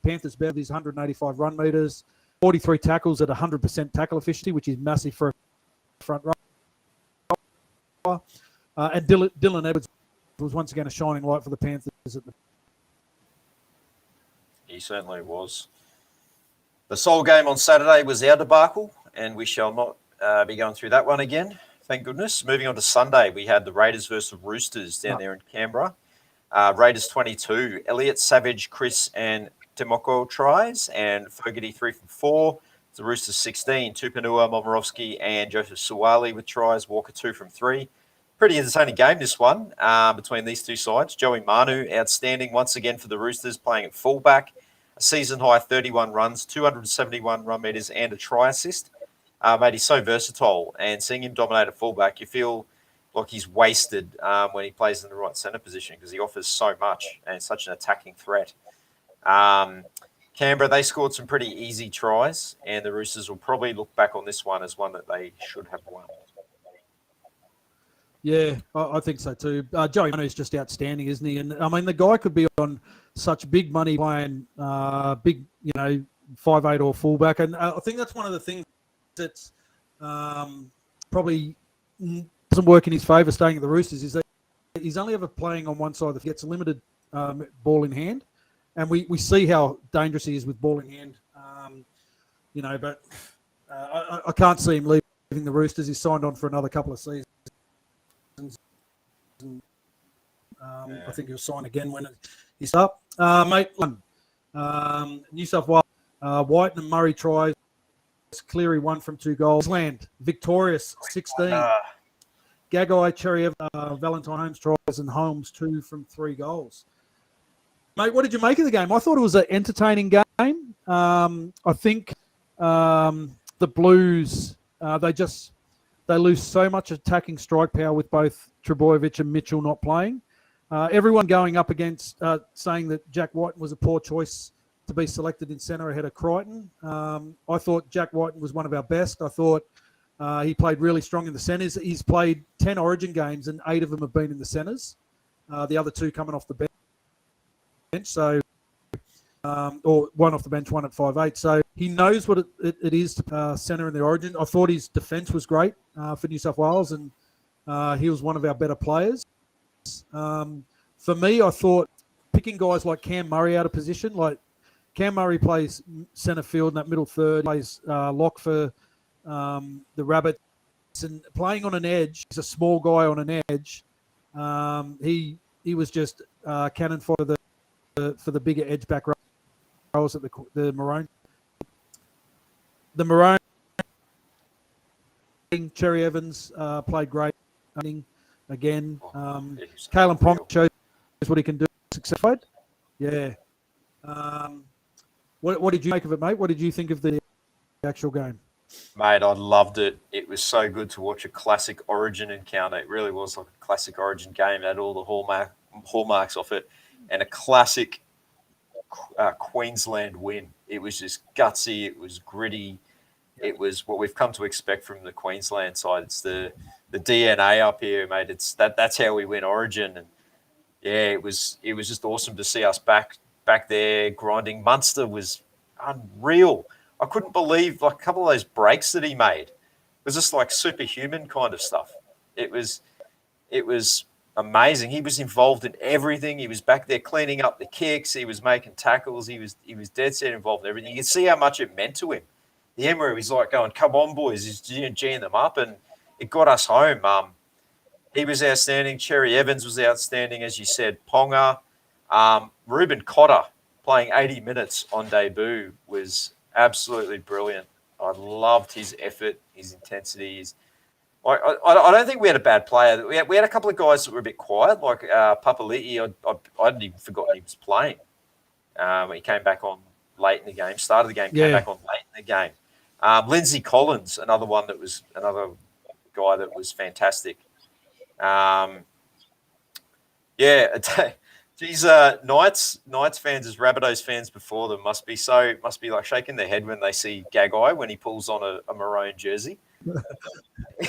B: best with his 185 run meters, 43 tackles at 100% tackle efficiency, which is massive for a front row. And Dylan Edwards was once again a shining light for the Panthers.
A: He certainly was. The sole game on Saturday was our debacle, and we shall not be going through that one again, thank goodness. Moving on to Sunday, we had the Raiders versus Roosters down there in Canberra. Raiders 22, Elliott, Savage, Chris and Timoko tries, and Fogarty 3 from 4. The Roosters 16, Tupanua, Momirovski and Joseph Suwali with tries, Walker 2 from 3. Pretty entertaining game, this one, between these two sides. Joey Manu, outstanding once again for the Roosters, playing at fullback. A season-high 31 runs, 271 run metres and a try assist. Mate, he's so versatile, and seeing him dominate at fullback, you feel like he's wasted when he plays in the right centre position because he offers so much and such an attacking threat. Canberra, they scored some pretty easy tries, and the Roosters will probably look back on this one as one that they should have won.
B: Yeah, I think so too. Joey Manu is just outstanding, isn't he? And I mean, the guy could be on such big money playing big, 5'8" or fullback, and I think that's one of the things that's probably doesn't work in his favour staying at the Roosters is that he's only ever playing on one side that gets a limited ball in hand, and we see how dangerous he is with ball in hand. But I can't see him leaving the Roosters. He's signed on for another couple of seasons. I think he'll sign again when he's up. Mate, New South Wales, White and Murray tries. Cleary 1 from 2 goals. Queensland, victorious 16. Gagai, Cherry, Valentine Holmes tries, and Holmes 2 from 3 goals. Mate, what did you make of the game? I thought it was an entertaining game. I think the Blues, they lose so much attacking strike power with both Trebojevic and Mitchell not playing. Everyone going up against saying that Jack Whiten was a poor choice to be selected in centre ahead of Crichton. I thought Jack Whiten was one of our best. I thought he played really strong in the centres. He's played 10 Origin games and 8 of them have been in the centres. The other 2 coming off the bench. So, or 1 off the bench, 1 at 5'8". So he knows what it is to centre in the Origin. I thought his defence was great for New South Wales, and he was one of our better players. For me, I thought picking guys like Cam Murray out of position, like Cam Murray plays centre field in that middle third, plays lock for the Rabbits, and playing on an edge, he's a small guy on an edge. He was just cannon fodder for the bigger edge back rows at the Maroon. The Maroon, Cherry Evans played great again. Kalen Ponga shows what he can do successfully. Yeah. What did you make of it, mate? What did you think of the actual game?
A: Mate, I loved it. It was so good to watch a classic Origin encounter. It really was like a classic Origin game. It had all the hallmarks of it, and a classic Queensland win. It was just gutsy. It was gritty. It was what we've come to expect from the Queensland side. It's the DNA up here, mate. That's how we win Origin, and yeah, it was just awesome to see us back there grinding. Munster was unreal. I couldn't believe like a couple of those breaks that he made. It was just like superhuman kind of stuff. It was amazing. He was involved in everything. He was back there cleaning up the kicks. He was making tackles. He was dead set involved in everything. You can see how much it meant to him. The end where he was like going, "Come on, boys," he's geeing them up, and it got us home. He was outstanding. Cherry Evans was outstanding, as you said. Ponga, Reuben Cotter playing 80 minutes on debut was absolutely brilliant. I loved his effort, his intensity. I don't think we had a bad player. We had a couple of guys that were a bit quiet, like Papali'i. I hadn't even forgotten he was playing. He came back on late in the game, started the game, came back on late in the game. Lindsay Collins, another guy that was fantastic. These Knights fans as Rabbitohs fans before them must be like shaking their head when they see Gagai when he pulls on a maroon jersey.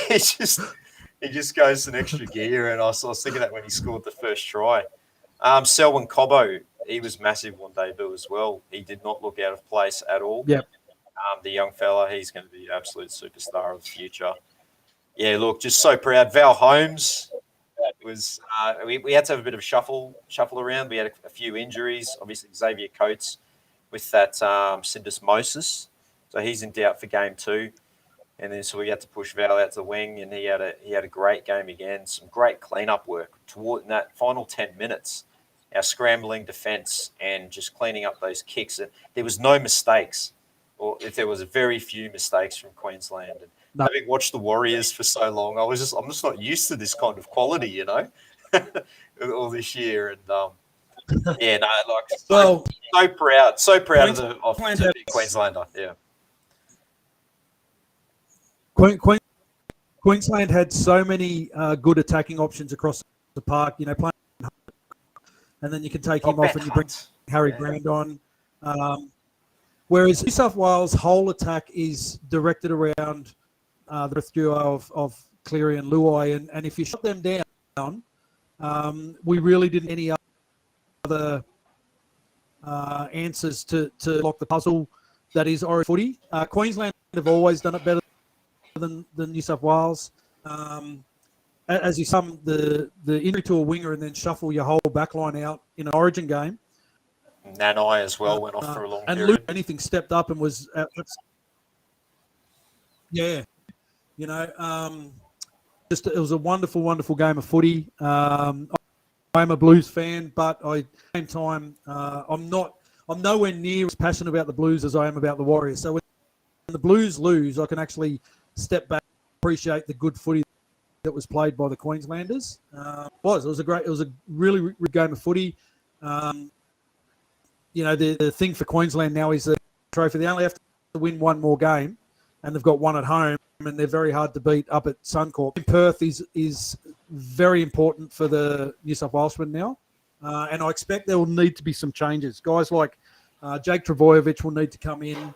A: he just goes an extra gear, and I was thinking that when he scored the first try. Selwyn Cobbo, he was massive on debut as well. He did not look out of place at all.
B: Yep.
A: The young fella, he's going to be an absolute superstar of the future. Yeah, look, just so proud. Val Holmes was we had to have a bit of a shuffle around. We had a few injuries. Obviously, Xavier Coates with that syndesmosis, so he's in doubt for game 2. And then so we had to push Val out to the wing, and he had a great game again. Some great cleanup work toward in that final 10 minutes. Our scrambling defence and just cleaning up those kicks. And there was no mistakes, or if there was very few mistakes from Queensland. And having watched the Warriors for so long, I'm just not used to this kind of quality, you know, all this year. And so proud of the Queenslander. Yeah.
B: Queensland had so many good attacking options across the park, you know, playing, and then you can take him off and you bring Harry Brand on. Whereas New South Wales' whole attack is directed around the duo of Cleary and Luai, and if you shut them down, we really didn't any other answers to lock the puzzle that is Origin footy. Queensland have always done it better than New South Wales. As you sum the injury to a winger and then shuffle your whole back line out in an Origin game.
A: Nanai as well went off for a long period.
B: And Luke, anything stepped up and was... you know, it was a wonderful, wonderful game of footy. I'm a Blues fan, but at the same time, I'm nowhere near as passionate about the Blues as I am about the Warriors. So when the Blues lose, I can actually step back, appreciate the good footy that was played by the Queenslanders. It was a really good game of footy. You know, the thing for Queensland now is the trophy. They only have to win one more game, and they've got one at home, and they're very hard to beat up at Suncorp. In Perth is very important for the New South Walesmen now, and I expect there will need to be some changes. Guys like Jake Trbojevic will need to come in.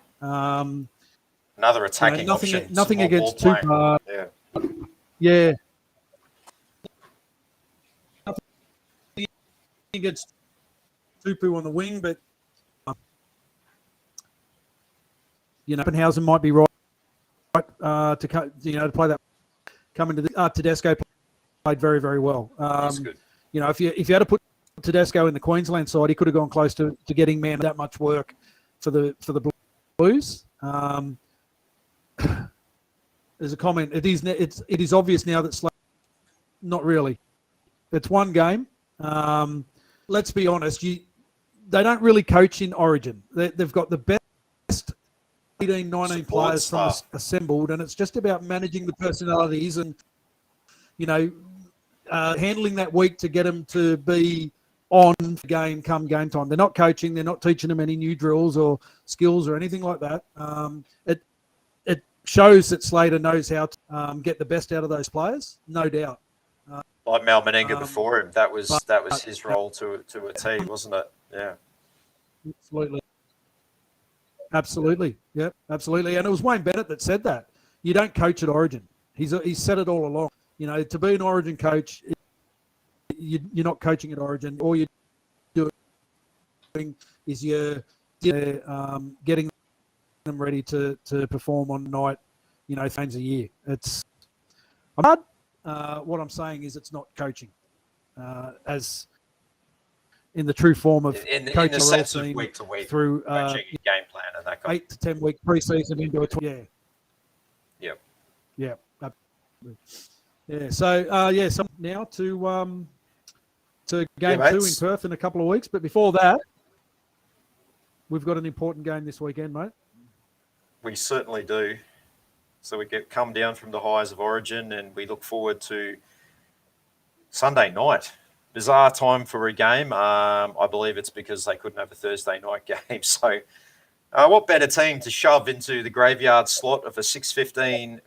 A: Another attacking option.
B: Nothing against Tupou. Yeah. Nothing against Tupou on the wing, but you know, Oppenhausen might be right to play that. Coming to the Tedesco played very, very well.
A: That's good.
B: You know, if you had to put Tedesco in the Queensland side, he could have gone close to getting man that much work for the Blues. There's a comment. It is obvious now that not really. It's one game. Let's be honest. They don't really coach in Origin. They've got the best 18, 19 players from assembled, and it's just about managing the personalities and, you know, handling that week to get them to be on the game come game time. They're not coaching. They're not teaching them any new drills or skills or anything like that. shows that Slater knows how to get the best out of those players, no doubt.
A: Like Mal Meninga before him, that was his role to a T, wasn't it? Yeah.
B: Absolutely. Yep, absolutely. And it was Wayne Bennett that said that. You don't coach at Origin. He's said it all along. You know, to be an Origin coach, you're not coaching at Origin. All you're doing is you're getting them ready to perform on night, times a year. It's hard. What I'm saying is it's not coaching, as in the true form of
A: in
B: coaching
A: the sense of week to week
B: through
A: coaching game plan and that kind
B: 8 to 10 week preseason into a
A: Yep.
B: Yeah. Yeah. So so now to game 2 in Perth in a couple of weeks. But before that, we've got an important game this weekend, mate.
A: We certainly do. So we come down from the highs of Origin, and we look forward to Sunday night. Bizarre time for a game. I believe it's because they couldn't have a Thursday night game. So what better team to shove into the graveyard slot of a 6:15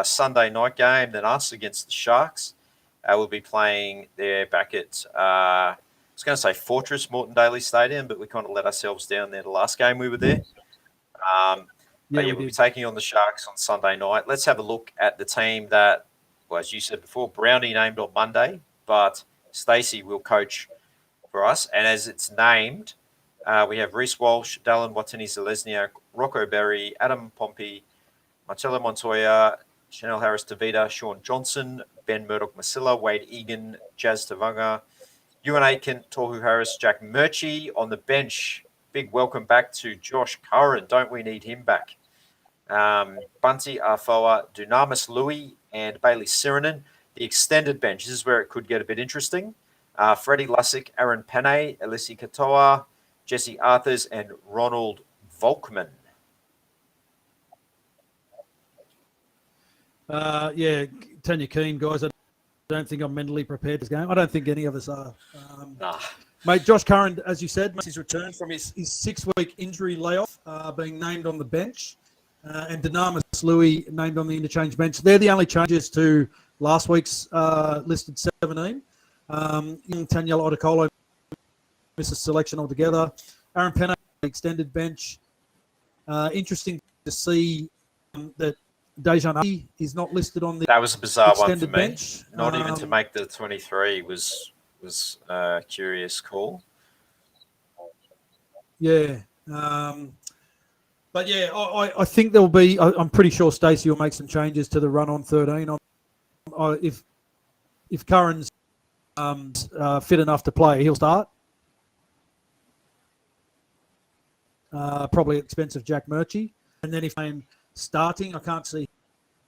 A: Sunday night game than us against the Sharks? We'll be playing there back at, I was going to say Fortress Moreton Daily Stadium, but we kind of let ourselves down there the last game we were there. We'll be taking on the Sharks on Sunday night. Let's have a look at the team that, well, as you said before, Brownie named on Monday, but Stacey will coach for us. And as it's named, we have Reece Walsh, Dallin Watini-Zelezniak, Rocco Berry, Adam Pompey, Marcelo Montoya, Chanel Harris-Tavita, Sean Johnson, Ben Murdoch-Masilla, Wade Egan, Jazz Tavanga, Ewan Aitken, Tohu Harris, Jack Murchie on the bench. Big welcome back to Josh Curran. Don't we need him back? Bunty Afoa, Dunamis Louis, and Bailey Sirenen. The extended bench. This is where it could get a bit interesting. Freddie Lussick, Aaron Panay, Elisi Katoa, Jesse Arthurs, and Ronald Volkman.
B: Tanya Keane, guys. I don't think I'm mentally prepared for this game. I don't think any of us are.
A: Nah.
B: Mate, Josh Curran, as you said, he's returned from his 6-week injury layoff, being named on the bench, and Dunamis Louis named on the interchange bench. They're the only changes to last week's listed 17. Taniela Otakolo misses selection altogether. Aaron Penna, extended bench. Interesting to see that Dejan is not listed on the
A: That was a bizarre one for me.
B: Bench.
A: Not even to make the 23 was a curious call.
B: Yeah. But yeah, I think there'll be, I'm pretty sure Stacey will make some changes to the run on 13. If Curran's fit enough to play, he'll start. Probably at the expense of Jack Murchie. And then if I'm starting, I can't see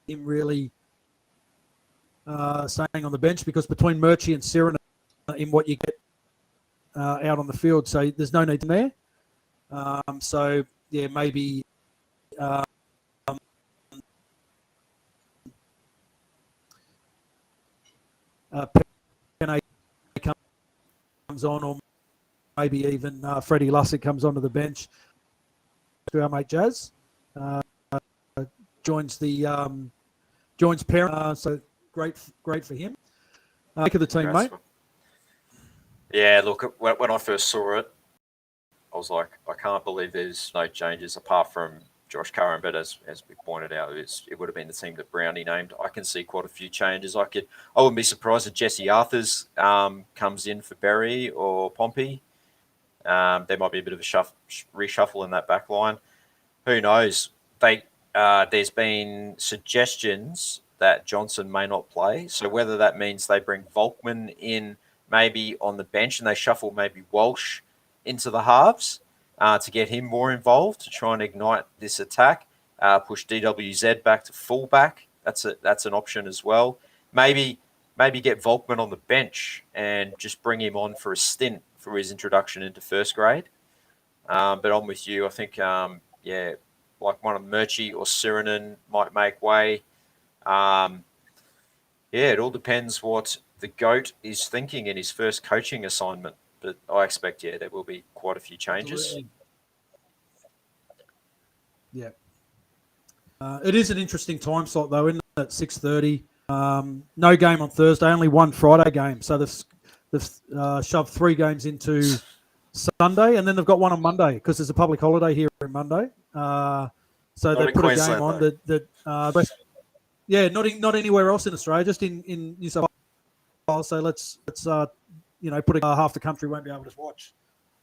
B: him really staying on the bench, because between Murchie and Sirenen in what you get out on the field, so there's no need there. Maybe Penay comes on, or maybe even Freddie Lussick comes onto the bench. To our mate Jazz joins parent. So great for him. Pick of the team, mate.
A: Yeah, look, when I first saw it, I was like, I can't believe there's no changes apart from Josh Curran. But as we pointed out, it would have been the team that Brownie named. I can see quite a few changes. I wouldn't be surprised if Jesse Arthurs comes in for Berry or Pompey. There might be a bit of a reshuffle in that back line. Who knows? There's been suggestions that Johnson may not play. So whether that means they bring Volkman in maybe on the bench and they shuffle maybe Walsh into the halves to get him more involved, to try and ignite this attack, push DWZ back to fullback. That's an option as well. Maybe get Volkman on the bench and just bring him on for a stint for his introduction into first grade. But I'm with you. I think, like one of Murchie or Sirenen might make way. It all depends what the GOAT is thinking in his first coaching assignment. But I expect, there will be quite a few changes.
B: Absolutely. Yeah. It is an interesting time slot, though, isn't it? At 6:30. No game on Thursday, only one Friday game. So they've shoved 3 games into Sunday, and then they've got one on Monday because there's a public holiday here on Monday. So they put a game on that. Not anywhere else in Australia, just in New South Wales. So let's put half the country won't be able to watch.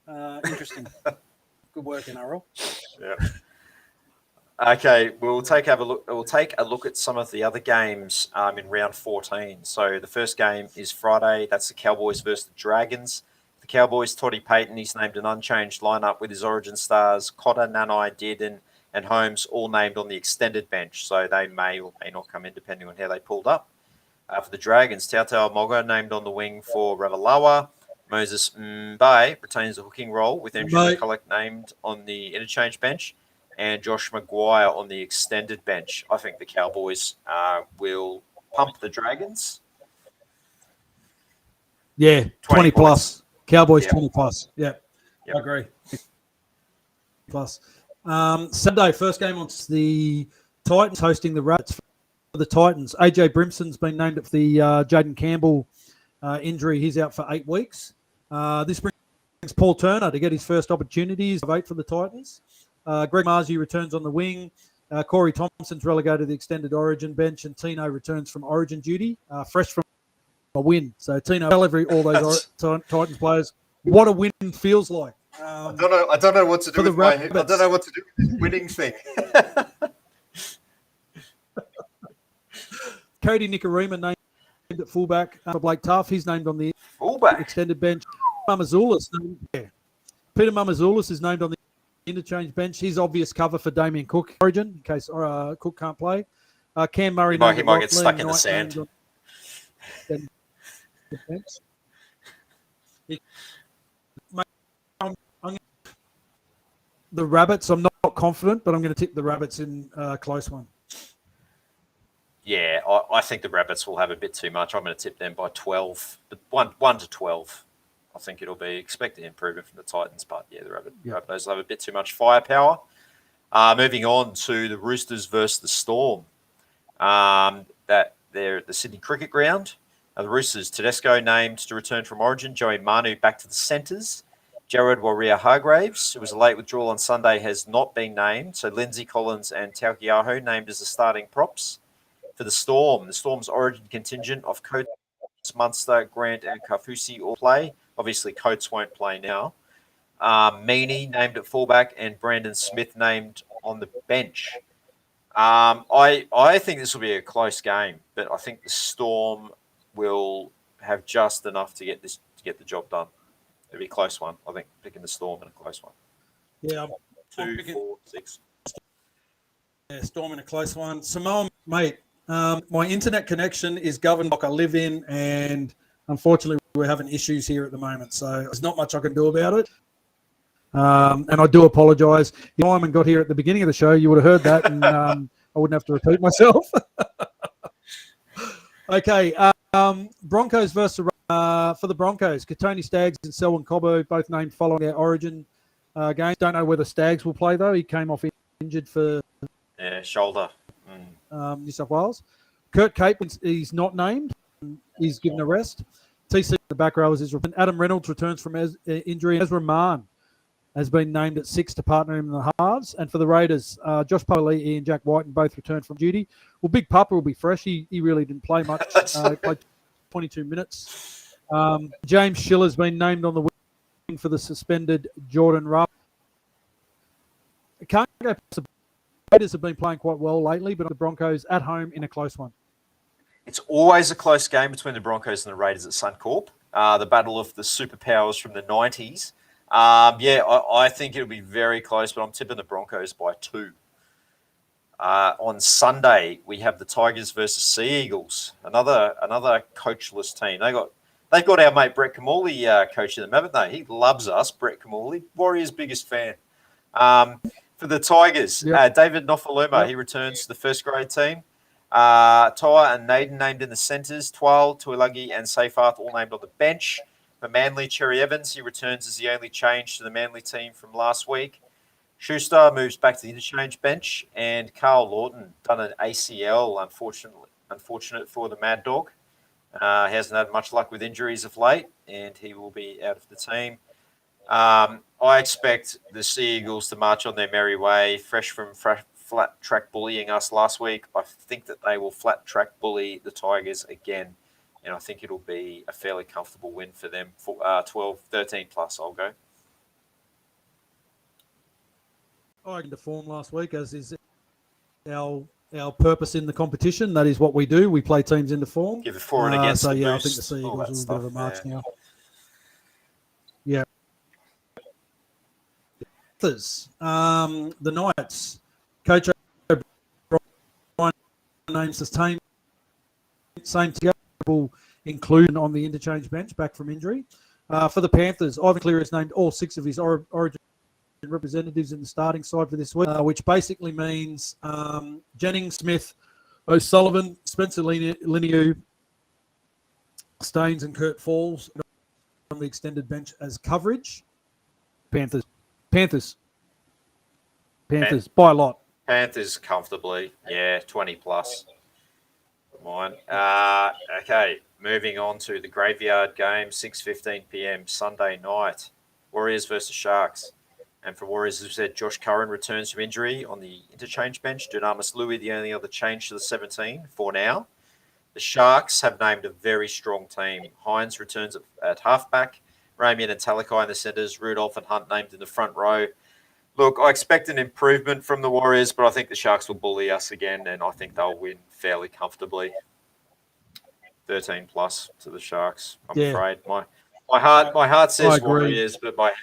B: Interesting. Good work, NRL.
A: Yeah. Okay, we'll take a look at some of the other games in round 14. So the first game is Friday. That's the Cowboys versus the Dragons. The Cowboys, Toddy Payton, he's named an unchanged lineup with his Origin stars, Cotter, Nanai, Dearden, and Holmes all named on the extended bench. So they may or may not come in depending on how they pulled up. For the Dragons, Tautau Moga named on the wing for Ravalawa. Moses Mbaye retains the hooking role with Andrew McCulloch named on the interchange bench and Josh Maguire on the extended bench. I think the Cowboys will pump the Dragons.
B: Yeah, 20 plus. Cowboys,
A: yeah.
B: 20 plus. Yeah, yep. I agree. Plus. Sunday, first game on the Titans hosting the Rabbits for the Titans. AJ Brimson's been named for the Jaden Campbell injury. He's out for 8 weeks. This brings Paul Turner to get his first opportunities of 8 for the Titans. Greg Marzi returns on the wing. Corey Thompson's relegated to the extended Origin bench, and Tino returns from Origin duty, fresh from a win. So Tino, tell all those Titans players what a win feels like.
A: I don't know what to do with I don't know what to do with this winning thing.
B: Cody Nikorima named at fullback for Blake Tough. He's named on the
A: fullback
B: extended bench. Peter Mamazoulis is named on the interchange bench. He's obvious cover for Damien Cook Origin in case Cook can't play. Cam Murray
A: he might get stuck in the sand.
B: The Rabbits, I'm not confident, but I'm going to tip the Rabbits in a close one.
A: Yeah, I think the Rabbits will have a bit too much. I'm going to tip them by 12, 1 to 12. I think it'll be expected improvement from the Titans, but yeah, the Rabbitohs will have a bit too much firepower. Moving on to the Roosters versus the Storm. That they're at the Sydney Cricket Ground. The Roosters, Tedesco named to return from Origin. Joey Manu back to the centres. Jared Warrior-Hargraves, who was a late withdrawal on Sunday, has not been named. So Lindsay Collins and Taukiaho named as the starting props. For the Storm's Origin contingent of Coates, Munster, Grant and Kafusi all play. Obviously, Coates won't play now. Meaney named at fullback and Brandon Smith named on the bench. I think this will be a close game, but I think the Storm will have just enough to get the job done. It'll be a close one. I think picking the Storm in a close one.
B: Yeah,
A: 2, 4, 6.
B: Yeah, Storm in a close one. Samoa, mate, my internet connection is governed like I live in, and unfortunately we're having issues here at the moment, so there's not much I can do about it. And I do apologise. If Simon got here at the beginning of the show, you would have heard that, and I wouldn't have to repeat myself. Okay, Broncos versus for the Broncos. Katoni Staggs and Selwyn Cobbo both named following their Origin games. Don't know whether Staggs will play, though. He came off injured for
A: shoulder.
B: New South Wales. Kurt Cape is not named. He's given a rest. TC the back row is his. Adam Reynolds returns from injury. Ezra Mann has been named at 6 to partner him in the halves. And for the Raiders, Josh Pawalii and Jack Whiten both returned from duty. Well, Big Papa will be fresh. He really didn't play much. He played 22 minutes. James Schiller's been named on the wing for the suspended Jordan Rupp. Can't go past the Raiders have been playing quite well lately, but the Broncos at home in a close one.
A: It's always a close game between the Broncos and the Raiders at Suncorp. The battle of the superpowers from the 90s. I think it'll be very close, but I'm tipping the Broncos by 2. On Sunday, we have the Tigers versus Sea Eagles, another coachless team. They've got our mate Brett Kamali coaching them, haven't they? He loves us, Brett Kamali, Warriors' biggest fan. For the Tigers, David Nofaluma, he returns to the first grade team. Toa and Naden named in the centres. Twal, Tuilagi and Seyfarth all named on the bench. For Manly, Cherry Evans, he returns as the only change to the Manly team from last week. Schuster moves back to the interchange bench, and Carl Lawton done an ACL, unfortunate for the Mad Dog. He hasn't had much luck with injuries of late, and he will be out of the team. I expect the Sea Eagles to march on their merry way, fresh from flat track bullying us last week. I think that they will flat track bully the Tigers again, and I think it'll be a fairly comfortable win for them. For 13 plus, I'll go.
B: I into form last week, as is our purpose in the competition. That is what we do. We play teams into form.
A: Give it for and against.
B: So
A: the
B: yeah,
A: boost,
B: I think the Sea Eagles will a bit of a march now. Yeah. The Knights. Coach O'Brien names the same together inclusion on the interchange bench back from injury. For the Panthers, Ivan Cleary has named all 6 of his Origin representatives in the starting side for this week, which basically means Jennings, Smith, O'Sullivan, Spencer Liniu, Staines and Kurt Falls on the extended bench as coverage. Panthers by a lot.
A: Panthers comfortably, 20 plus. Mine. Okay, moving on to the graveyard game, 6:15 p.m. Sunday night. Warriors versus Sharks. And for Warriors, as we said, Josh Curran returns from injury on the interchange bench. Dunamis Lui, the only other change to the 17 for now. The Sharks have named a very strong team. Hines returns at halfback. Ramian and Talakai in the centres. Rudolph and Hunt named in the front row. Look, I expect an improvement from the Warriors, but I think the Sharks will bully us again, and I think they'll win fairly comfortably. 13 plus to the Sharks, I'm afraid. My heart says Warriors, but my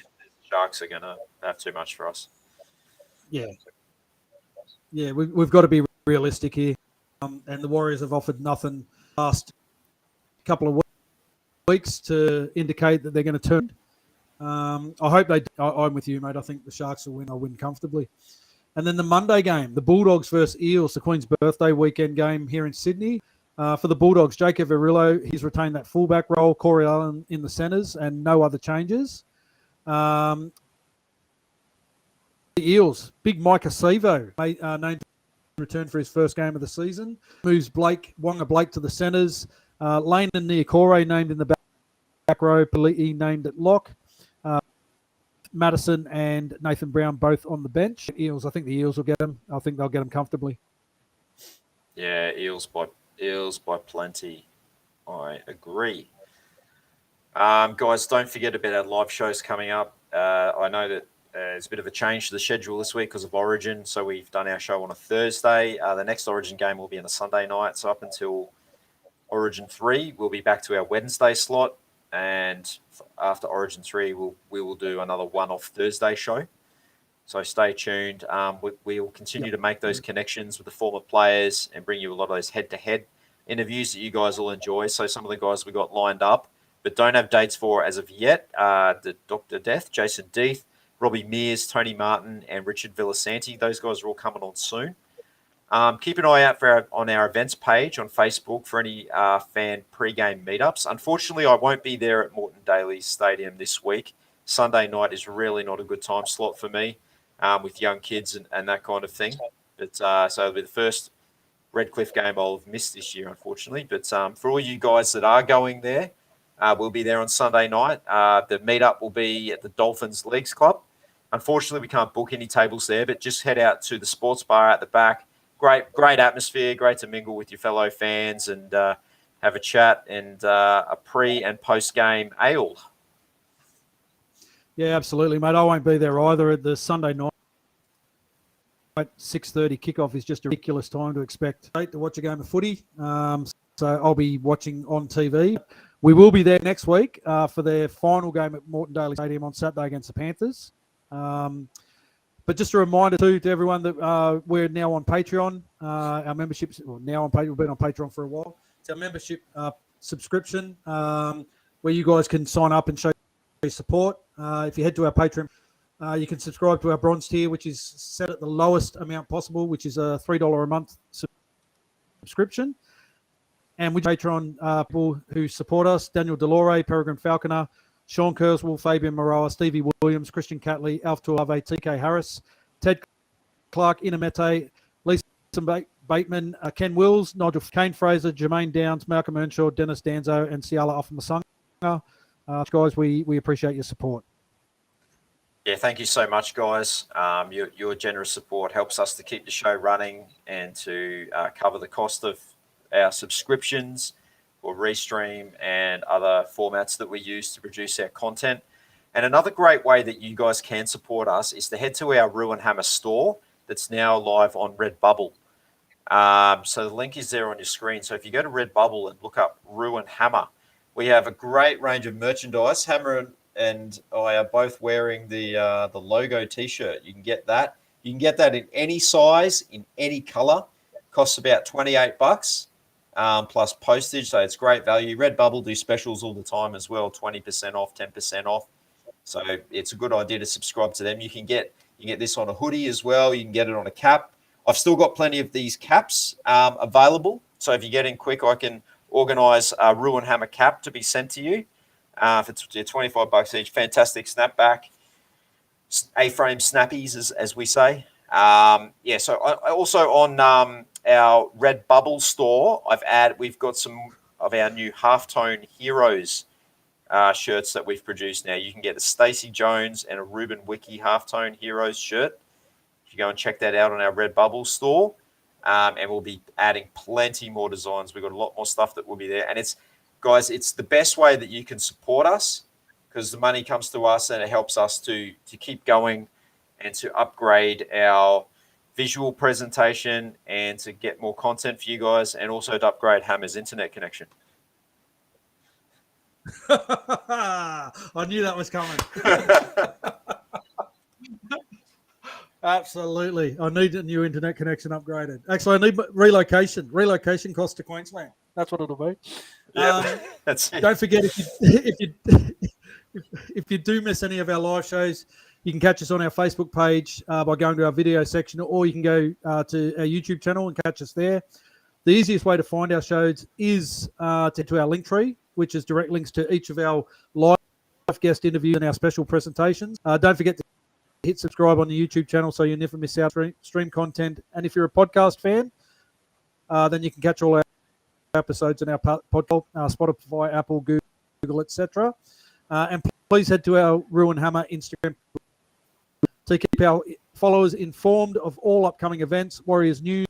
A: Sharks are going to have too much for us.
B: Yeah, we've got to be realistic here. And the Warriors have offered nothing last couple of weeks to indicate that they're going to turn. I hope they. I'm with you, mate. I think the Sharks will win. I'll win comfortably. And then the Monday game, the Bulldogs versus Eels, the Queen's Birthday weekend game here in Sydney. For the Bulldogs, Jacob Averillo, he's retained that fullback role. Corey Allen in the centres, and no other changes. The Eels, big Mike Acevo, named to return for his first game of the season. Moves Wonga Blake to the centres. Lane and Niokore named in the back row. Paliti named at lock. Madison and Nathan Brown both on the bench. Eels, I think the Eels will get them. I think they'll get them comfortably.
A: Yeah, Eels by plenty. I agree. Guys, don't forget about our live shows coming up. I know that there's a bit of a change to the schedule this week because of Origin, so we've done our show on a Thursday. The next Origin game will be on a Sunday night, so up until Origin 3, we'll be back to our Wednesday slot, and after Origin 3, we will do another one-off Thursday show. So stay tuned. We will continue to make those connections with the former players and bring you a lot of those head-to-head interviews that you guys will enjoy. So some of the guys we got lined up, but don't have dates for as of yet. The Dr. Death, Jason Death, Robbie Mears, Tony Martin, and Richard Villasanti. Those guys are all coming on soon. Keep an eye out on our events page on Facebook for any fan pre-game meetups. Unfortunately, I won't be there at Moreton Daly Stadium this week. Sunday night is really not a good time slot for me with young kids and that kind of thing. But so it'll be the first Redcliffe game I'll have missed this year, unfortunately. But for all you guys that are going there, we'll be there on Sunday night. The meetup will be at the Dolphins Leagues Club. Unfortunately, we can't book any tables there, but just head out to the sports bar at the back. Great atmosphere, great to mingle with your fellow fans and have a chat and a pre- and post-game ale.
B: Yeah, absolutely, mate. I won't be there either at the Sunday night. 6:30 kickoff is just a ridiculous time to expect to watch a game of footy. So I'll be watching on TV. We will be there next week for their final game at Moreton Daly Stadium on Saturday against the Panthers. But just a reminder too to everyone that we're now on Patreon. Our membership, now on Patreon, we've been on Patreon for a while. It's our membership subscription where you guys can sign up and show your support. If you head to our Patreon, you can subscribe to our bronze tier, which is set at the lowest amount possible, which is a $3 a month subscription. And with Patreon people who support us, Daniel Delore, Peregrine Falconer, Sean Kurzweil, Fabian Moroa, Stevie Williams, Christian Catley, Alf Tuave, TK Harris, Ted Clark, Inamete, Lisa Bateman, Ken Wills, Nigel Kane Fraser, Jermaine Downs, Malcolm Earnshaw, Dennis Danzo, and Ciala Ofamasanga. Guys, we appreciate your support.
A: Yeah, thank you so much, guys. Your generous support helps us to keep the show running and to cover the cost of our subscriptions or Restream and other formats that we use to produce our content. And another great way that you guys can support us is to head to our Roo Hammer store that's now live on Redbubble. So the link is there on your screen. So if you go to Redbubble and look up Roo Hammer, we have a great range of merchandise. Hammer and I are both wearing the logo T-shirt. You can get that. You can get that in any size, in any color. Costs about $28 plus postage. So it's great value. Redbubble do specials all the time as well. 20% off, 10% off. So it's a good idea to subscribe to them. You can get this on a hoodie as well. You can get it on a cap. I've still got plenty of these caps available. So if you get in quick, I can organize a Roo Hammer cap to be sent to you. For $25 each. Fantastic snapback, A-frame snappies, as we say. So I also on our Redbubble store, we've got some of our new halftone heroes shirts that we've produced now. You can get a Stacey Jones and a Reuben Wiki halftone heroes shirt. If you go and check that out on our Redbubble store, and we'll be adding plenty more designs. We've got a lot more stuff that will be there, and it's the best way that you can support us because the money comes to us and it helps us to keep going and to upgrade our visual presentation and to get more content for you guys and also to upgrade Hammer's internet connection.
B: I knew that was coming. Absolutely. I need a new internet connection upgraded. Actually, I need relocation. Relocation cost to Queensland. That's what it'll be.
A: Yeah, that's it.
B: Don't forget if you do miss any of our live shows, you can catch us on our Facebook page by going to our video section, or you can go to our YouTube channel and catch us there. The easiest way to find our shows is to our link tree, which is direct links to each of our live guest interviews and our special presentations. Don't forget to hit subscribe on the YouTube channel so you never miss out stream content. And if you're a podcast fan, then you can catch all our episodes in our podcast, Spotify, Apple, Google, etc. And please head to our Roo Hammer Instagram to keep our followers informed of all upcoming events, Warriors news,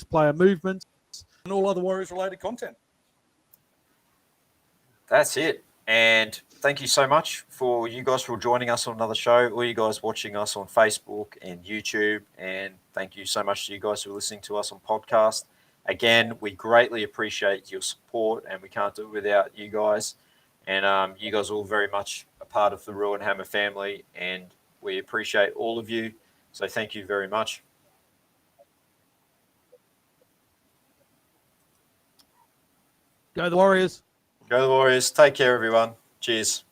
B: player movements, and all other Warriors-related content.
A: That's it. And thank you so much for you guys for joining us on another show, or you guys watching us on Facebook and YouTube. And thank you so much to you guys who are listening to us on podcast. Again, we greatly appreciate your support, and we can't do it without you guys. And you guys are all very much a part of the Roo Hammer family, and we appreciate all of you. So thank you very much.
B: Go the Warriors.
A: Go the Warriors. Take care, everyone. Cheers.